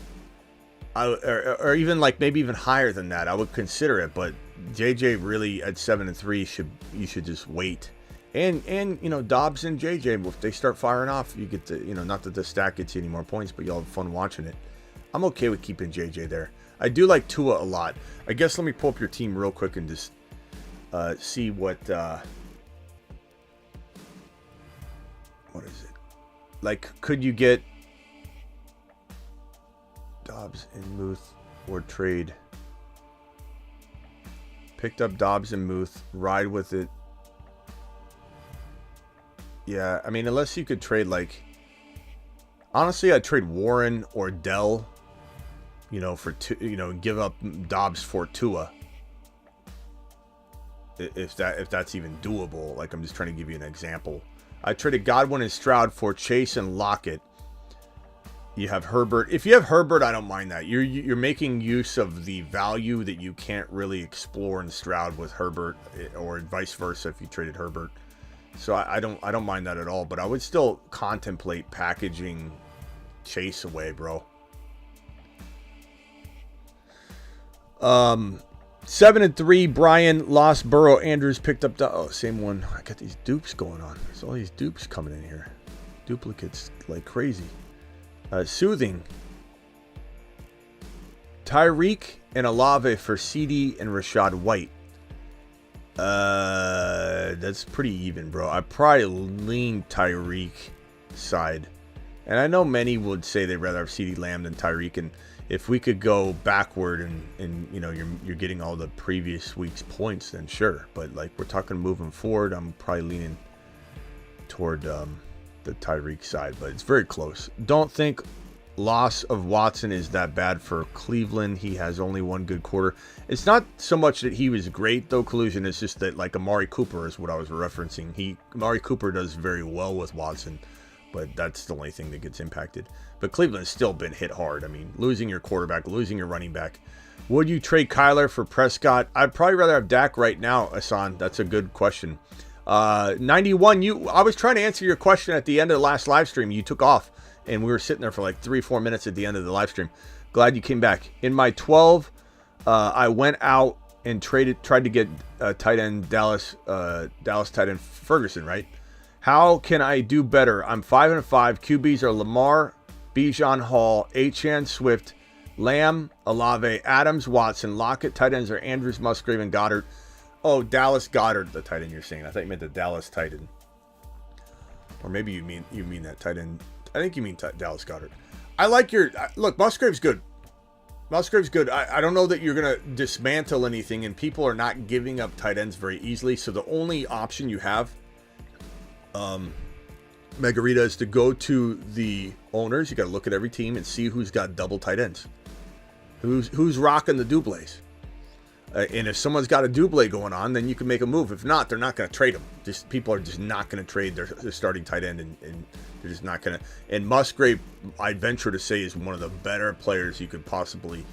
or even like maybe even higher than that, I would consider it. But JJ really at 7-3 you should just wait. And Dobbs and JJ, if they start firing off, you get to, not that the stack gets you any more points, but you'll have fun watching it. I'm okay with keeping JJ there. I do like Tua a lot. I guess let me pull up your team real quick and just see what is it? Like, could you get Dobbs and Muth or trade? Picked up Dobbs and Muth, ride with it. Yeah, I mean, unless you could trade, like, honestly, I'd trade Warren or Dell, for give up Dobbs for Tua. If that's even doable. Like, I'm just trying to give you an example. I traded Godwin and Stroud for Chase and Lockett. You have Herbert. If you have Herbert, I don't mind that. You're making use of the value that you can't really explore in Stroud with Herbert, or vice versa if you traded Herbert. So I don't mind that at all. But I would still contemplate packaging Chase away, bro. 7-3. Brian lost Burrow. Andrews picked up same one. I got these dupes going on. There's all these dupes coming in here. Duplicates like crazy. Soothing. Tyreek and Olave for CD and Rashad White. That's pretty even, bro. I probably lean Tyreek side. And I know many would say they'd rather have CD Lamb than Tyreek. And if we could go backward and you're getting all the previous week's points, then sure. But like we're talking moving forward, I'm probably leaning toward the Tyreek side, but it's very close. Don't think loss of Watson is that bad for Cleveland. He has only one good quarter. It's not so much that he was great, though, Collusion. It's just that, like, Amari Cooper is what I was referencing. Amari Cooper does very well with Watson, but that's the only thing that gets impacted. But Cleveland's still been hit hard. I mean, losing your quarterback, losing your running back. Would you trade Kyler for Prescott? I'd probably rather have Dak right now, Asan. That's a good question. 91, I was trying to answer your question at the end of the last live stream. You took off, and we were sitting there for like 3-4 minutes at the end of the live stream. Glad you came back. In my 12, I went out and tried to get tight end Dallas tight end Ferguson, right? How can I do better? I'm 5-5. QBs are Lamar, Bijan Hall, Achane Swift, Lamb, Olave, Adams, Watson. Lockett. Tight ends are Andrews, Musgrave, and Goddard. Oh, Dallas Goddard, the tight end you're saying. I thought you meant the Dallas tight end. Or maybe you mean that tight end. I think you mean Dallas Goddard. I like your... Look, Musgrave's good. Musgrave's good. I don't know that you're going to dismantle anything, and people are not giving up tight ends very easily. So the only option you have, Megarita, is to go to the owners. You got to look at every team and see who's got double tight ends. Who's rocking the doubles. And if someone's got a double going on, then you can make a move. If not, they're not going to trade them. People are just not going to trade their starting tight end, and they're just not going to. And Musgrave, I'd venture to say, is one of the better players you could possibly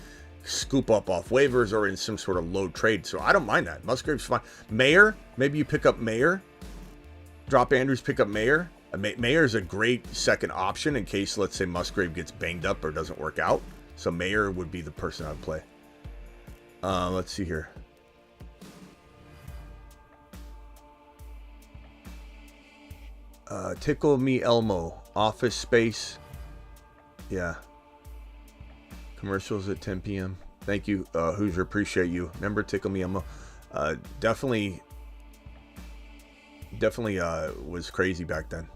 scoop up off waivers or in some sort of low trade. So I don't mind that. Musgrave's fine. Mayer, maybe you pick up Mayer drop Andrews, pick up Mayer. Mayer is a great second option in case, let's say, Musgrave gets banged up or doesn't work out. So Mayer would be the person I'd play. Let's see here. Tickle Me Elmo. Office Space. Yeah. Commercials at 10 p.m. Thank you, Hoosier. Appreciate you. Remember Tickle Me Elmo? Definitely was crazy back then.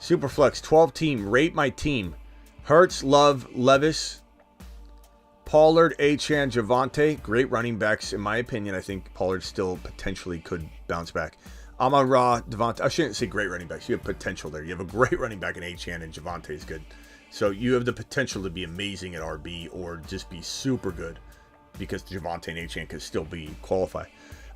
Superflex 12 team. Rate my team. Hurts, Love, Levis, Pollard, Achane, Javonte. Great running backs. In my opinion, I think Pollard still potentially could bounce back. Amon-Ra, Devontae. I shouldn't say great running backs. You have potential there. You have a great running back in Achane, and Javonte is good. So you have the potential to be amazing at RB or just be super good because Javonte and Achane could still be qualify.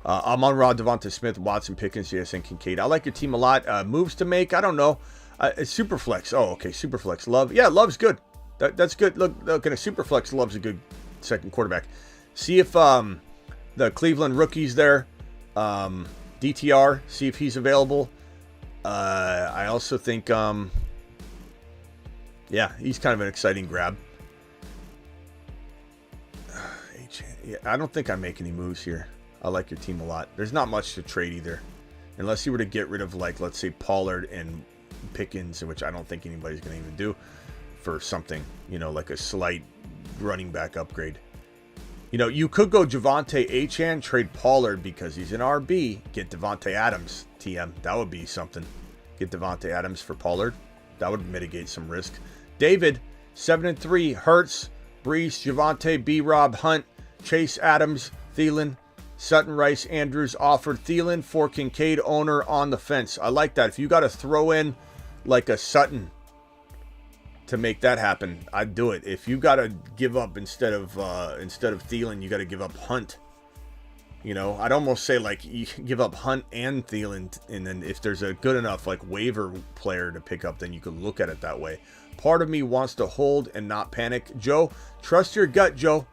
Amon-Ra, Devonta Smith, Watson, Pickens, JSN, Kincaid. I like your team a lot. Moves to make, I don't know. Superflex. Oh, okay. Superflex. Love. Yeah, Love's good. That's good. Look in a Superflex, Love's a good second quarterback. See if the Cleveland rookie's there. DTR, see if he's available. I also think, yeah, he's kind of an exciting grab. Yeah, I don't think I make any moves here. I like your team a lot. There's not much to trade either. Unless you were to get rid of, like, let's say Pollard and Pickens, which I don't think anybody's going to even do, for something, like a slight running back upgrade. You could go Javonte, Achane, trade Pollard because he's an RB. Get Devontae Adams, TM. That would be something. Get Devontae Adams for Pollard. That would mitigate some risk. David, 7-3. Hurts, Brees, Javonte, B-Rob, Hunt, Chase, Adams, Thielen, Sutton, Rice, Andrews. Offered Thielen for Kincaid, owner on the fence. I like that. If you got to throw in like a Sutton to make that happen, I'd do it. If you got to give up instead of Thielen, you got to give up Hunt. I'd almost say like you give up Hunt and Thielen, and then if there's a good enough like waiver player to pick up, then you could look at it that way. Part of me wants to hold and not panic. Joe, trust your gut, Joe.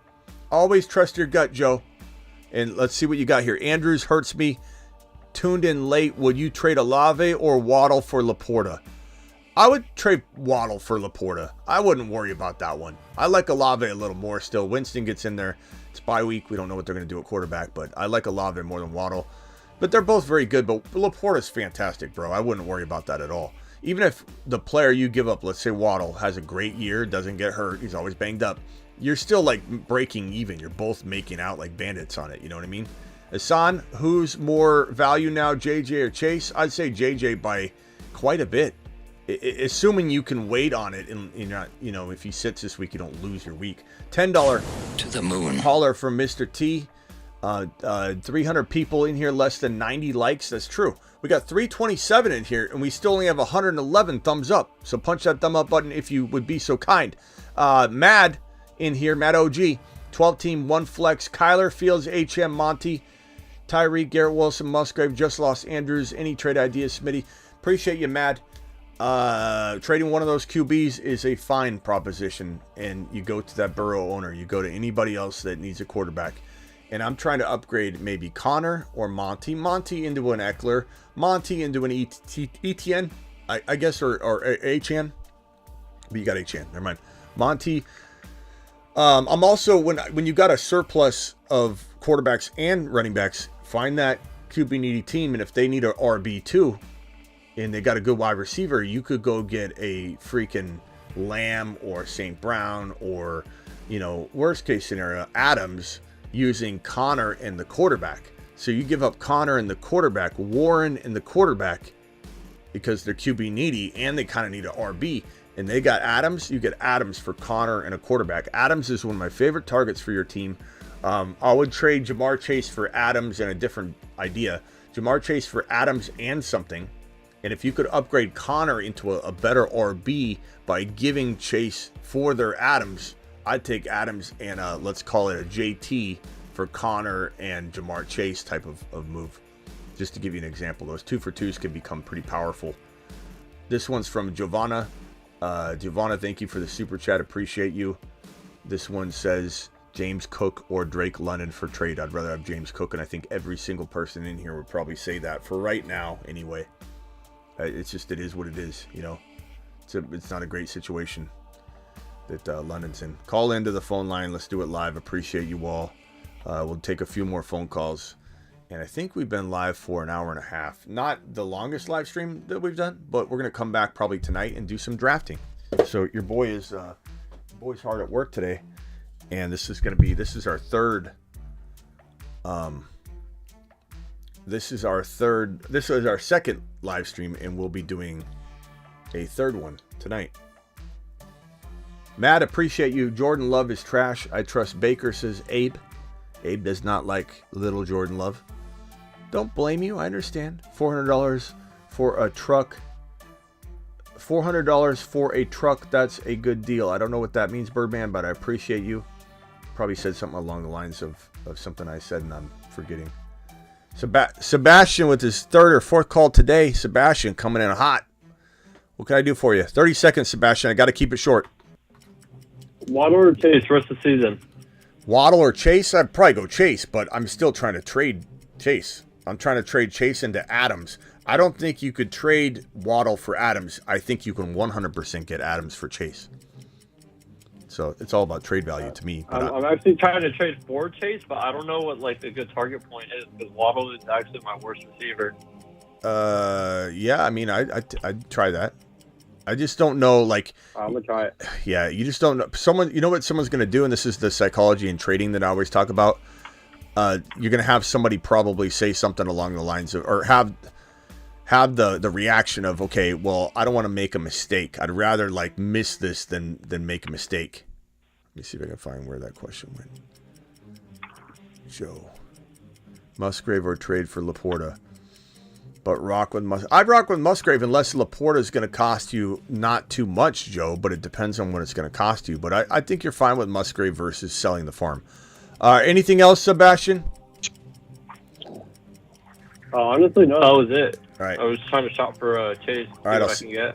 Always trust your gut, Joe. And let's see what you got here. Andrews hurts me. Tuned in late. Would you trade Olave or Waddle for Laporta? I would trade Waddle for Laporta. I wouldn't worry about that one. I like Olave a little more still. Winston gets in there. It's bye week. We don't know what they're going to do at quarterback, but I like Olave more than Waddle. But they're both very good, but Laporta's fantastic, bro. I wouldn't worry about that at all. Even if the player you give up, let's say Waddle, has a great year, doesn't get hurt, he's always banged up, you're still like breaking even. You're both making out like bandits on it. You know what I mean? Hassan, who's more value now, JJ or Chase? I'd say JJ by quite a bit. Assuming you can wait on it and you're not, if he sits this week, you don't lose your week. $10 to the moon. Holler from Mr. T. 300 people in here, less than 90 likes. That's true. We got 327 in here, and we still only have 111 thumbs up. So punch that thumb up button if you would be so kind. Mad in here, Mad OG. 12 team, 1 flex. Kyler, Fields, HM, Monty, Tyree, Garrett Wilson, Musgrave, just lost Andrews. Any trade ideas, Smitty? Appreciate you, Mad. Trading one of those QBs is a fine proposition, and you go to that Burrow owner. You go to anybody else that needs a quarterback. And I'm trying to upgrade maybe Connor or Monty. Monty into an Eckler. Monty into an Etienne, I guess, or Achane. But you got Achane. Never mind. Monty. I'm also, when you got a surplus of quarterbacks and running backs, find that QB needy team. And if they need an RB2 and they got a good wide receiver, you could go get a freaking Lamb or St. Brown or, worst case scenario, Adams, using Connor and the quarterback. So you give up Connor and the quarterback, Warren and the quarterback, because they're QB needy and they kind of need an RB, and they got Adams. You get Adams for Connor and a quarterback. Adams is one of my favorite targets for your team. I would trade Jamar Chase for Adams and a different idea. Jamar Chase for Adams and something. And if you could upgrade Connor into a better RB by giving Chase for their Adams, I'd take Adams and let's call it a JT for Connor and Jamar Chase type of move. Just to give you an example, those 2-for-2s can become pretty powerful. This one's from Giovanna. Giovanna, thank you for the super chat. Appreciate you. This one says James Cook or Drake London for trade. I'd rather have James Cook, and I think every single person in here would probably say that for right now anyway. It's just, it is what it is, you know. It's not a great situation that London's in. Call into the phone line. Let's do it live. Appreciate you all. We'll take a few more phone calls. And I think we've been live for an hour and a half. Not the longest live stream that we've done, but we're going to come back probably tonight and do some drafting. So your boy is hard at work today. And this is our third. This is our second live stream, and we'll be doing a third one tonight. Matt, appreciate you. Jordan Love is trash. I trust Baker, says Abe. Abe does not like little Jordan Love. Don't blame you. I understand. $400 for a truck. $400 for a truck. That's a good deal. I don't know what that means, Birdman, but I appreciate you. Probably said something along the lines of something I said and I'm forgetting. Sebastian with his third or fourth call today. Sebastian coming in hot. What can I do for you? 30 seconds, Sebastian. I got to keep it short. Waddle or Chase rest of the season? Waddle or Chase? I'd probably go Chase, but I'm still trying to trade Chase. I'm trying to trade Chase into Adams. I don't think you could trade Waddle for Adams. I think you can 100% get Adams for Chase. So it's all about trade value to me. I'm actually trying to trade for Chase, but I don't know what like the good target point is because Waddle is actually my worst receiver. Yeah, I mean, I'd try that. I just don't know, like... I'm going to try it. Yeah, you just don't know. You know what someone's going to do, and this is the psychology and trading that I always talk about? You're going to have somebody probably say something along the lines of... Or have the reaction of, okay, well, I don't want to make a mistake. I'd rather, like, miss this than make a mistake. Let me see if I can find where that question went. Joe. Musgrave or trade for Laporta? But I'd rock with Musgrave unless Laporta is going to cost you not too much, Joe, but it depends on what it's going to cost you. But I think you're fine with Musgrave versus selling the farm. Anything else, Sebastian? Honestly, no, that was it. All right. I was trying to shop for Chase. All right,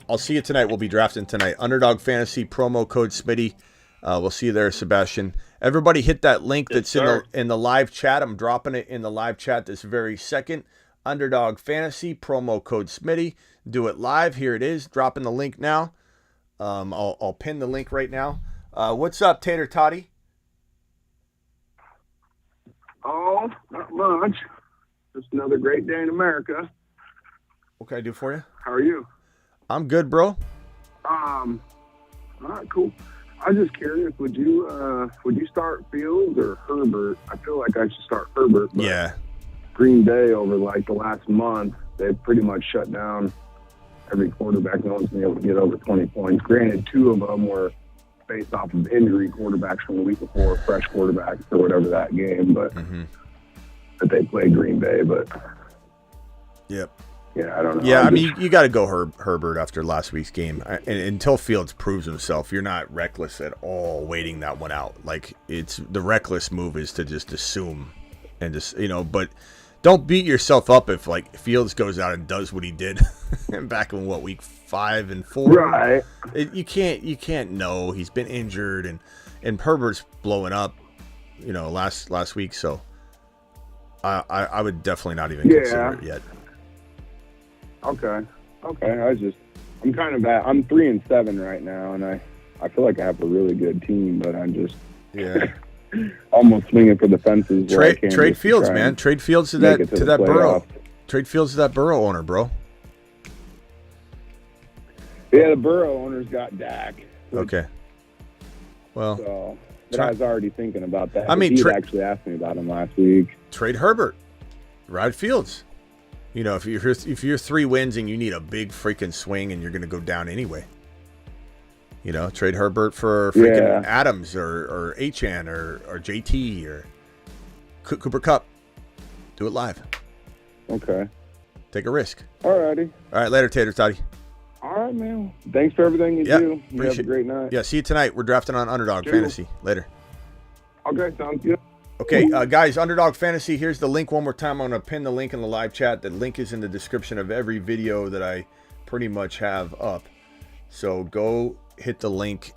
I'll see you tonight. We'll be drafting tonight. Underdog Fantasy, promo code Smitty. We'll see you there, Sebastian. Everybody hit that link that's in the live chat. I'm dropping it in the live chat this very second. Underdog Fantasy, promo code Smitty. Do it live. Here it is. Dropping the link now. I'll pin the link right now. What's up, Tater Toddy? Oh, not much. Just another great day in America. What can I do for you? How are you? I'm good, bro. All right, cool. I was just curious, would you start Fields or Herbert? I feel like I should start Herbert. But yeah. Green Bay over like the last month, they've pretty much shut down every quarterback. No one's been able to get over 20 points. Granted, two of them were based off of injury quarterbacks from the week before, fresh quarterbacks or whatever that game, but that they played Green Bay. But yep. Yeah, I don't know. Yeah, I mean, you got to go Herbert after last week's game. And until Fields proves himself, you're not reckless at all waiting that one out. Like, it's the reckless move is to just assume and just, but don't beat yourself up if like Fields goes out and does what he did back in week 5 and 4. Right. You can't know. He's been injured and Herbert's blowing up, last week. So I would definitely not even consider it yet. Okay. I'm kind of I'm 3-7 right now, and I feel like I have a really good team, but I'm just almost swinging for the fences. Trade Fields, man. Trade Fields to that Burrow. Trade Fields to that Burrow owner, bro. Yeah, the Burrow owner's got Dak. Okay. Well, but I was already thinking about that. I mean, he actually asked me about him last week. Trade Herbert. Ride Fields. If you're 3 wins and you need a big freaking swing and you're going to go down anyway. Trade Herbert for freaking Adams or Achan or JT or Cooper Kupp. Do it live. Okay. Take a risk. Alrighty. All right, later, Tater Toddy. All right, man. Thanks for everything you do. You have a great night. Yeah, see you tonight. We're drafting on Underdog Fantasy. Later. Okay, sounds good. Okay, guys, Underdog Fantasy, here's the link one more time. I'm going to pin the link in the live chat. The link is in the description of every video that I pretty much have up. So go hit the link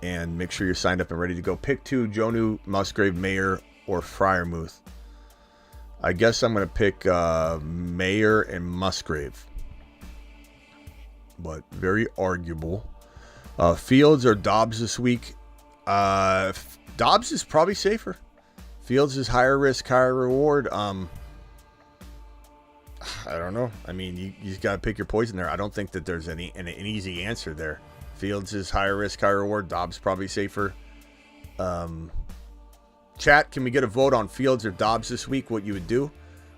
and make sure you're signed up and ready to go. Pick 2, Jonu, Musgrave, Mayer, or Freiermuth. I guess I'm going to pick Mayer and Musgrave. but very arguable. Fields or Dobbs this week? Dobbs is probably safer. Fields is higher risk, higher reward. I don't know. I mean, you just got to pick your poison there. I don't think that there's an easy answer there. Fields is higher risk, higher reward. Dobbs probably safer. Chat, can we get a vote on Fields or Dobbs this week? What you would do?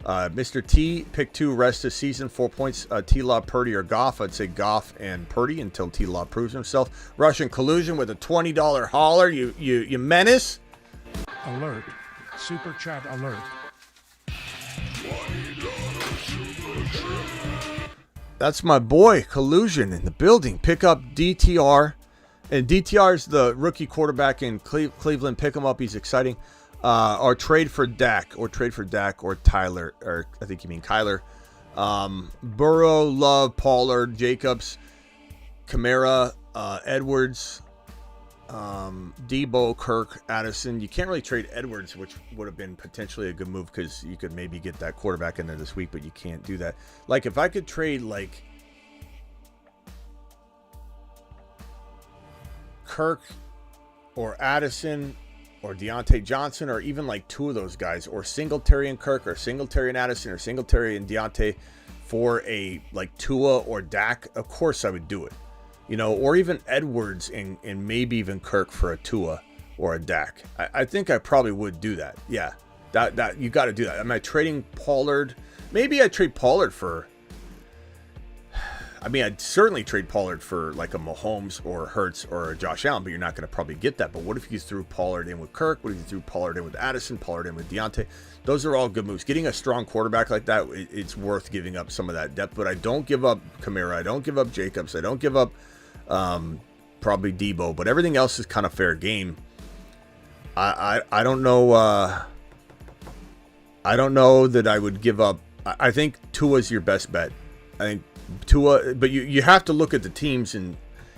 Mr. T, pick 2, rest of season, 4 points. T-Law, Purdy, or Goff. I'd say Goff and Purdy until T-Law proves himself. Russian collusion with a $20 hauler. You menace. Alert. Super chat alert. That's my boy, Collusion, in the building. Pick up DTR. And DTR is the rookie quarterback in Cleveland. Pick him up. He's exciting. Or trade for Dak. Or Tyler. Or I think you mean Kyler. Burrow, Love, Pollard, Jacobs, Kamara, Edwards, Debo, Kirk, Addison. You can't really trade Edwards, which would have been potentially a good move because you could maybe get that quarterback in there this week, but you can't do that. Like, if I could trade, like, Kirk or Addison or Deontay Johnson or even, like, 2 of those guys, or Singletary and Kirk or Singletary and Addison or Singletary and Deontay for a, like, Tua or Dak, of course I would do it. You know, or even Edwards and maybe even Kirk for a Tua or a Dak. I think I probably would do that. Yeah, that you got to do that. Am I trading Pollard? Maybe I'd trade Pollard for... I mean, I'd certainly trade Pollard for like a Mahomes or Hurts or a Josh Allen, but you're not going to probably get that. But what if you threw Pollard in with Kirk? What if you threw Pollard in with Addison? Pollard in with Deontay? Those are all good moves. Getting a strong quarterback like that, it's worth giving up some of that depth. But I don't give up Kamara. I don't give up Jacobs. I don't give up... probably Debo, but everything else is kind of fair game. I don't know. I don't know that I would give up. I think Tua's your best bet. I think Tua, but you have to look at the teams, and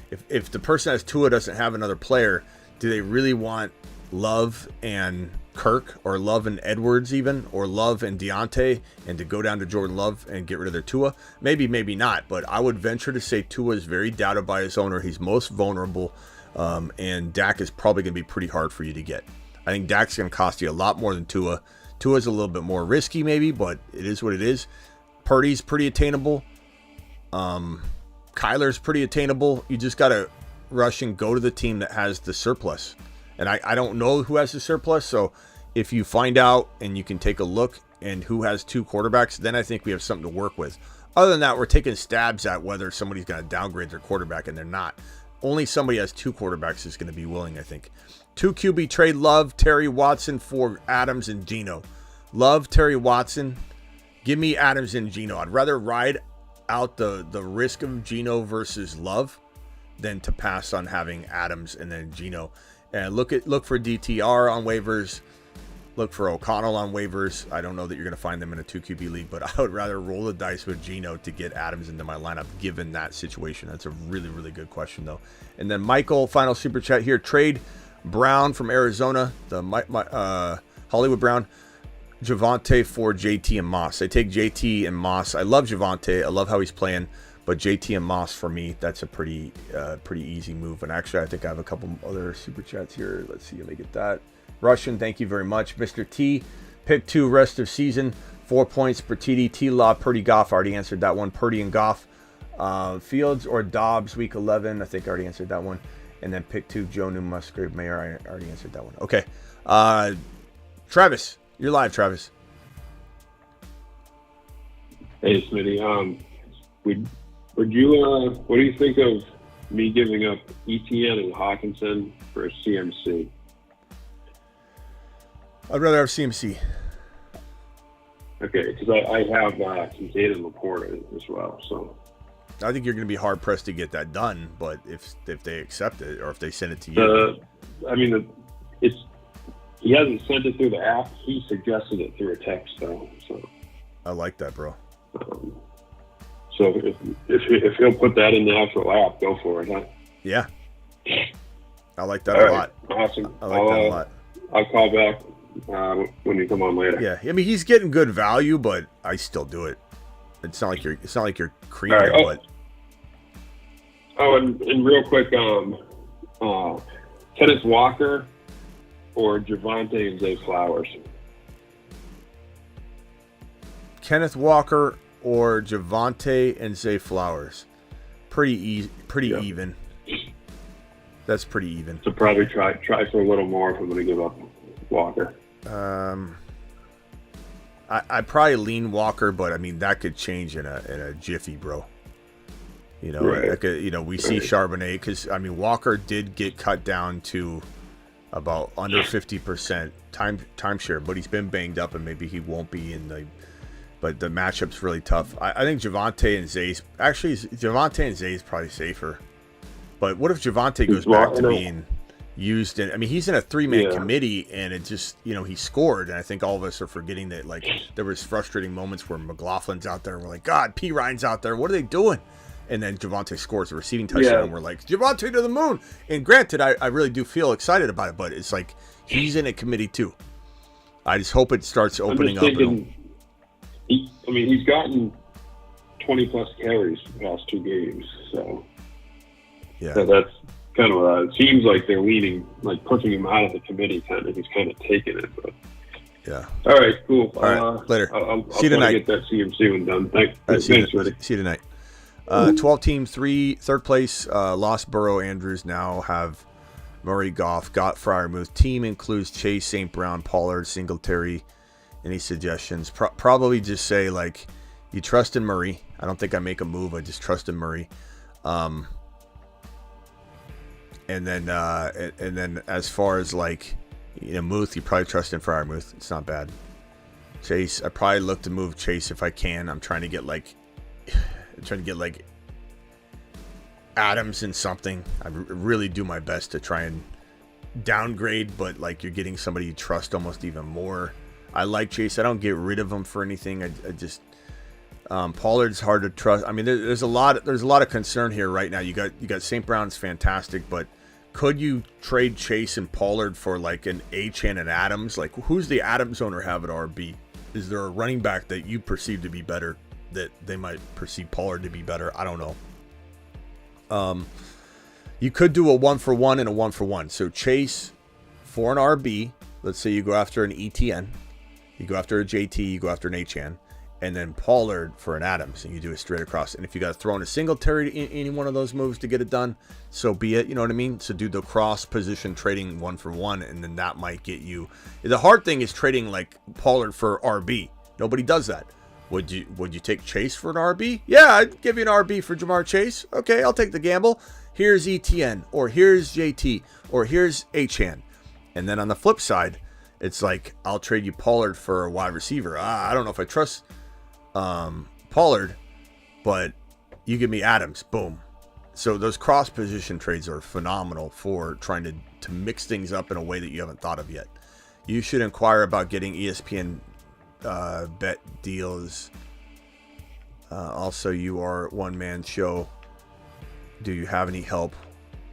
if the person has Tua doesn't have another player, do they really want Love and Kirk or Love and Edwards even, or Love and Deontay, and to go down to Jordan Love and get rid of their Tua? Maybe not, but I would venture to say Tua is very doubted by his owner. He's most vulnerable, and Dak is probably going to be pretty hard for you to get. I think Dak's going to cost you a lot more than Tua. Tua's a little bit more risky maybe, but it is what it is. Purdy's pretty attainable. Kyler's pretty attainable. You just got to rush and go to the team that has the surplus. And I don't know who has the surplus, so if you find out and you can take a look and who has 2 quarterbacks, then I think we have something to work with. Other than that, we're taking stabs at whether somebody's going to downgrade their quarterback, and they're not. Only somebody has 2 quarterbacks is going to be willing, I think. 2 QB trade, Love, Terry Watson for Adams and Geno. Love, Terry Watson. Give me Adams and Geno. I'd rather ride out the risk of Geno versus Love than to pass on having Adams and then Geno. And look for DTR on waivers. Look for O'Connell on waivers. I don't know that you're going to find them in a 2 QB league, but I would rather roll the dice with Geno to get Adams into my lineup given that situation. That's a really, really good question, though. And then Michael, final super chat here. Trade Brown from Arizona, the Hollywood Brown, Javonte for JT and Moss. I take JT and Moss. I love Javonte. I love how he's playing. But JT and Moss, for me, that's a pretty easy move. And actually, I think I have a couple other super chats here. Let's see. Let me get that. Russian, thank you very much. Mr. T, pick 2 rest of seaseason. 4 points per TD. T-Law, Purdy, Goff. Already answered that one. Purdy and Goff. Fields or Dobbs, week 11. I think I already answered that one. And then pick 2, Jonnu, Musgrave, Mayer. I already answered that one. Okay. Travis, you're live, Travis. Hey, Smitty. Would you what do you think of me giving up ETN and Hawkinson for a CMC? I'd rather have CMC. Okay, because I have Kincaid and Laporte as well. So I think you're going to be hard pressed to get that done. But if they accept it or if they send it to you, he hasn't sent it through the app. He suggested it through a text though. So I like that, bro. So if he'll put that in the actual app, go for it, huh? Yeah. I like that a lot. Awesome. I like that a lot. I'll call back when you come on later. Yeah, I mean he's getting good value, but I still do it. It's not like you're creaming, right. but Oh, and real quick, Kenneth Walker or Javante and Zay Flowers? Kenneth Walker or Javante and Zay Flowers. Pretty even. That's pretty even. So probably try for a little more if I'm going to give up Walker. I probably lean Walker, but I mean that could change in a jiffy, bro. You know, Right. like we see Charbonnet because I mean Walker did get cut down to about under 50% timeshare, but he's been banged up and maybe he won't be in the. But the matchup's really tough. I think Javante and Zay's probably safer. But what if Javante goes back to being used in? I mean, he's in a 3-man committee, and it just he scored. And I think all of us are forgetting that like there was frustrating moments where McLaughlin's out there, and we're like, God, P. Ryan's out there. What are they doing? And then Javante scores a receiving touchdown, and we're like, Javante to the moon. And granted, I really do feel excited about it, but it's like he's in a committee too. I just hope it starts opening up. He's gotten 20-plus carries the past 2 games, so that's kind of what it seems like they're leaning, like pushing him out of the committee. Kind of, he's kind of taking it. But yeah. All right, cool. All right, later. I'll see you tonight. Get that CMC one done. Thanks. See Thanks, Reddy. you tonight. 12 team, third place. Lost Burrow, Andrews now have Murray, Goff, got Freiermuth. Team includes Chase, St. Brown, Pollard, Singletary. Any suggestions? Probably just say like you trust in Murray. I don't think I make a move. I just trust in Murray. And then as far as like Muth, you probably trust in Freiermuth. It's not bad. Chase, I probably look to move Chase if I can. I'm trying to get like Adams in something. I really do my best to try and downgrade, but like you're getting somebody you trust almost even more. I like Chase. I don't get rid of him for anything. I just Pollard's hard to trust. I mean, there's a lot of concern here right now. You got St. Brown's fantastic, but could you trade Chase and Pollard for like an Achane and Adams? Like, who's the Adams owner have at RB? Is there a running back that you perceive to be better that they might perceive Pollard to be better? I don't know. You could do a 1-for-1 and a 1-for-1. So Chase for an RB. Let's say you go after an ETN. You go after a JT, you go after an Achane, and then Pollard for an Adams, and you do it straight across. And if you got to throw in a Singletary in any one of those moves to get it done, so be it. You know what I mean? So do the cross position trading 1-for-1, and then that might get you. The hard thing is trading like Pollard for RB. Nobody does that. Would you take Chase for an RB? Yeah, I'd give you an RB for Jamar Chase. Okay, I'll take the gamble. Here's ETN, or here's JT, or here's Achane. And then on the flip side, it's like, I'll trade you Pollard for a wide receiver. I don't know if I trust Pollard, but you give me Adams. Boom. So those cross position trades are phenomenal for trying to mix things up in a way that you haven't thought of yet. You should inquire about getting ESPN bet deals. Also, you are one-man show. Do you have any help?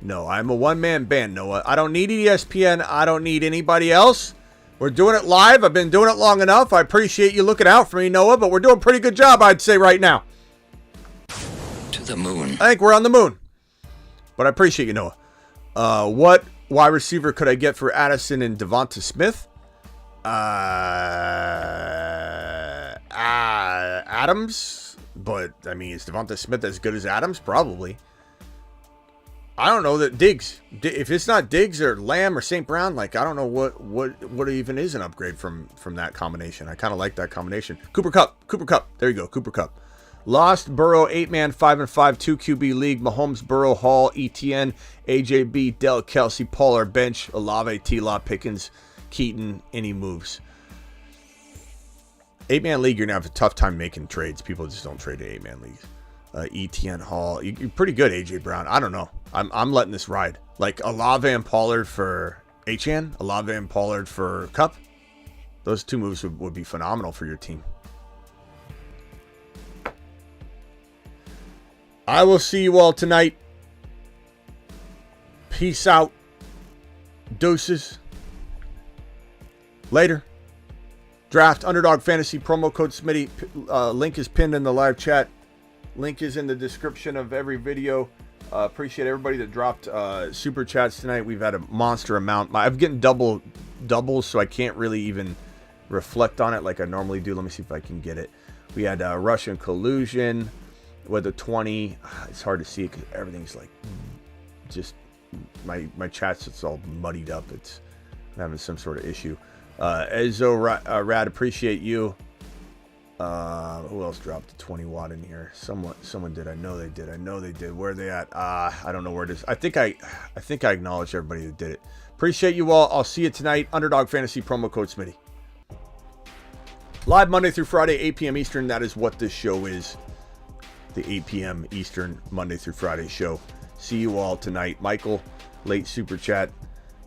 No, I'm a one-man band, Noah. I don't need ESPN. I don't need anybody else. We're doing it live. I've been doing it long enough. I appreciate you looking out for me, Noah, but we're doing a pretty good job, I'd say, right now. To the moon. I think we're on the moon. But I appreciate you, Noah. What wide receiver could I get for Addison and Devonta Smith? Adams. But, I mean, is Devonta Smith as good as Adams? Probably. I don't know that Diggs. If it's not Diggs or Lamb or St. Brown, like I don't know what even is an upgrade from that combination. I kind of like that combination. Cooper Kupp. There you go, Cooper Kupp. Lost Burrow 8-man 5-5 2 QB league. Mahomes, Burrow, Hall, ETN, AJB, Dell, Kelsey, Pollard, bench, Olave, T-Law, Pickens, Keaton. Any moves? 8-man league, you're gonna have a tough time making trades. People just don't trade in 8-man leagues. ETN, Hall, you're pretty good. AJ Brown, I don't know. I'm letting this ride. Like Olave and Pollard for Achane, Olave and Pollard for Kupp. Those two moves would be phenomenal for your team. I will see you all tonight. Peace out. Deuces. Later. Draft Underdog Fantasy promo code Smitty. Link is pinned in the live chat. Link is in the description of every video. Appreciate everybody that dropped super chats tonight. We've had a monster amount. I'm getting doubles, so I can't really even reflect on it like I normally do. Let me see if I can get it. We had Russian collusion with a 20. It's hard to see because everything's like just my chat's it's all muddied up. I'm having some sort of issue. Ezo Rad, appreciate you. Who else dropped a 20 watt in here? Someone did. I know they did. Where are they at? I don't know where it is. I think I acknowledged everybody that did it. Appreciate you all. I'll see you tonight. Underdog Fantasy promo code Smitty. Live Monday through Friday, 8 p.m. Eastern. That is what this show is. The 8 p.m. Eastern Monday through Friday show. See you all tonight. Michael, late super chat,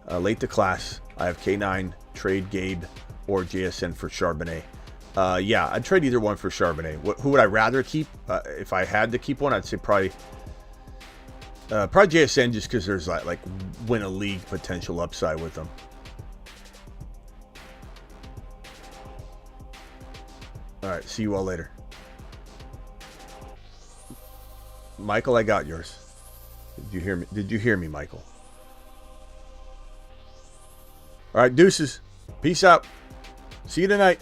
late to class. I have K9, trade Gabe, or JSN for Charbonnet. Yeah, I'd trade either one for Charbonnet. Who would I rather keep? If I had to keep one, I'd say probably JSN, just because there's like win a league potential upside with them. All right, see you all later. Michael, I got yours. Did you hear me? Did you hear me, Michael? All right, deuces. Peace out. See you tonight.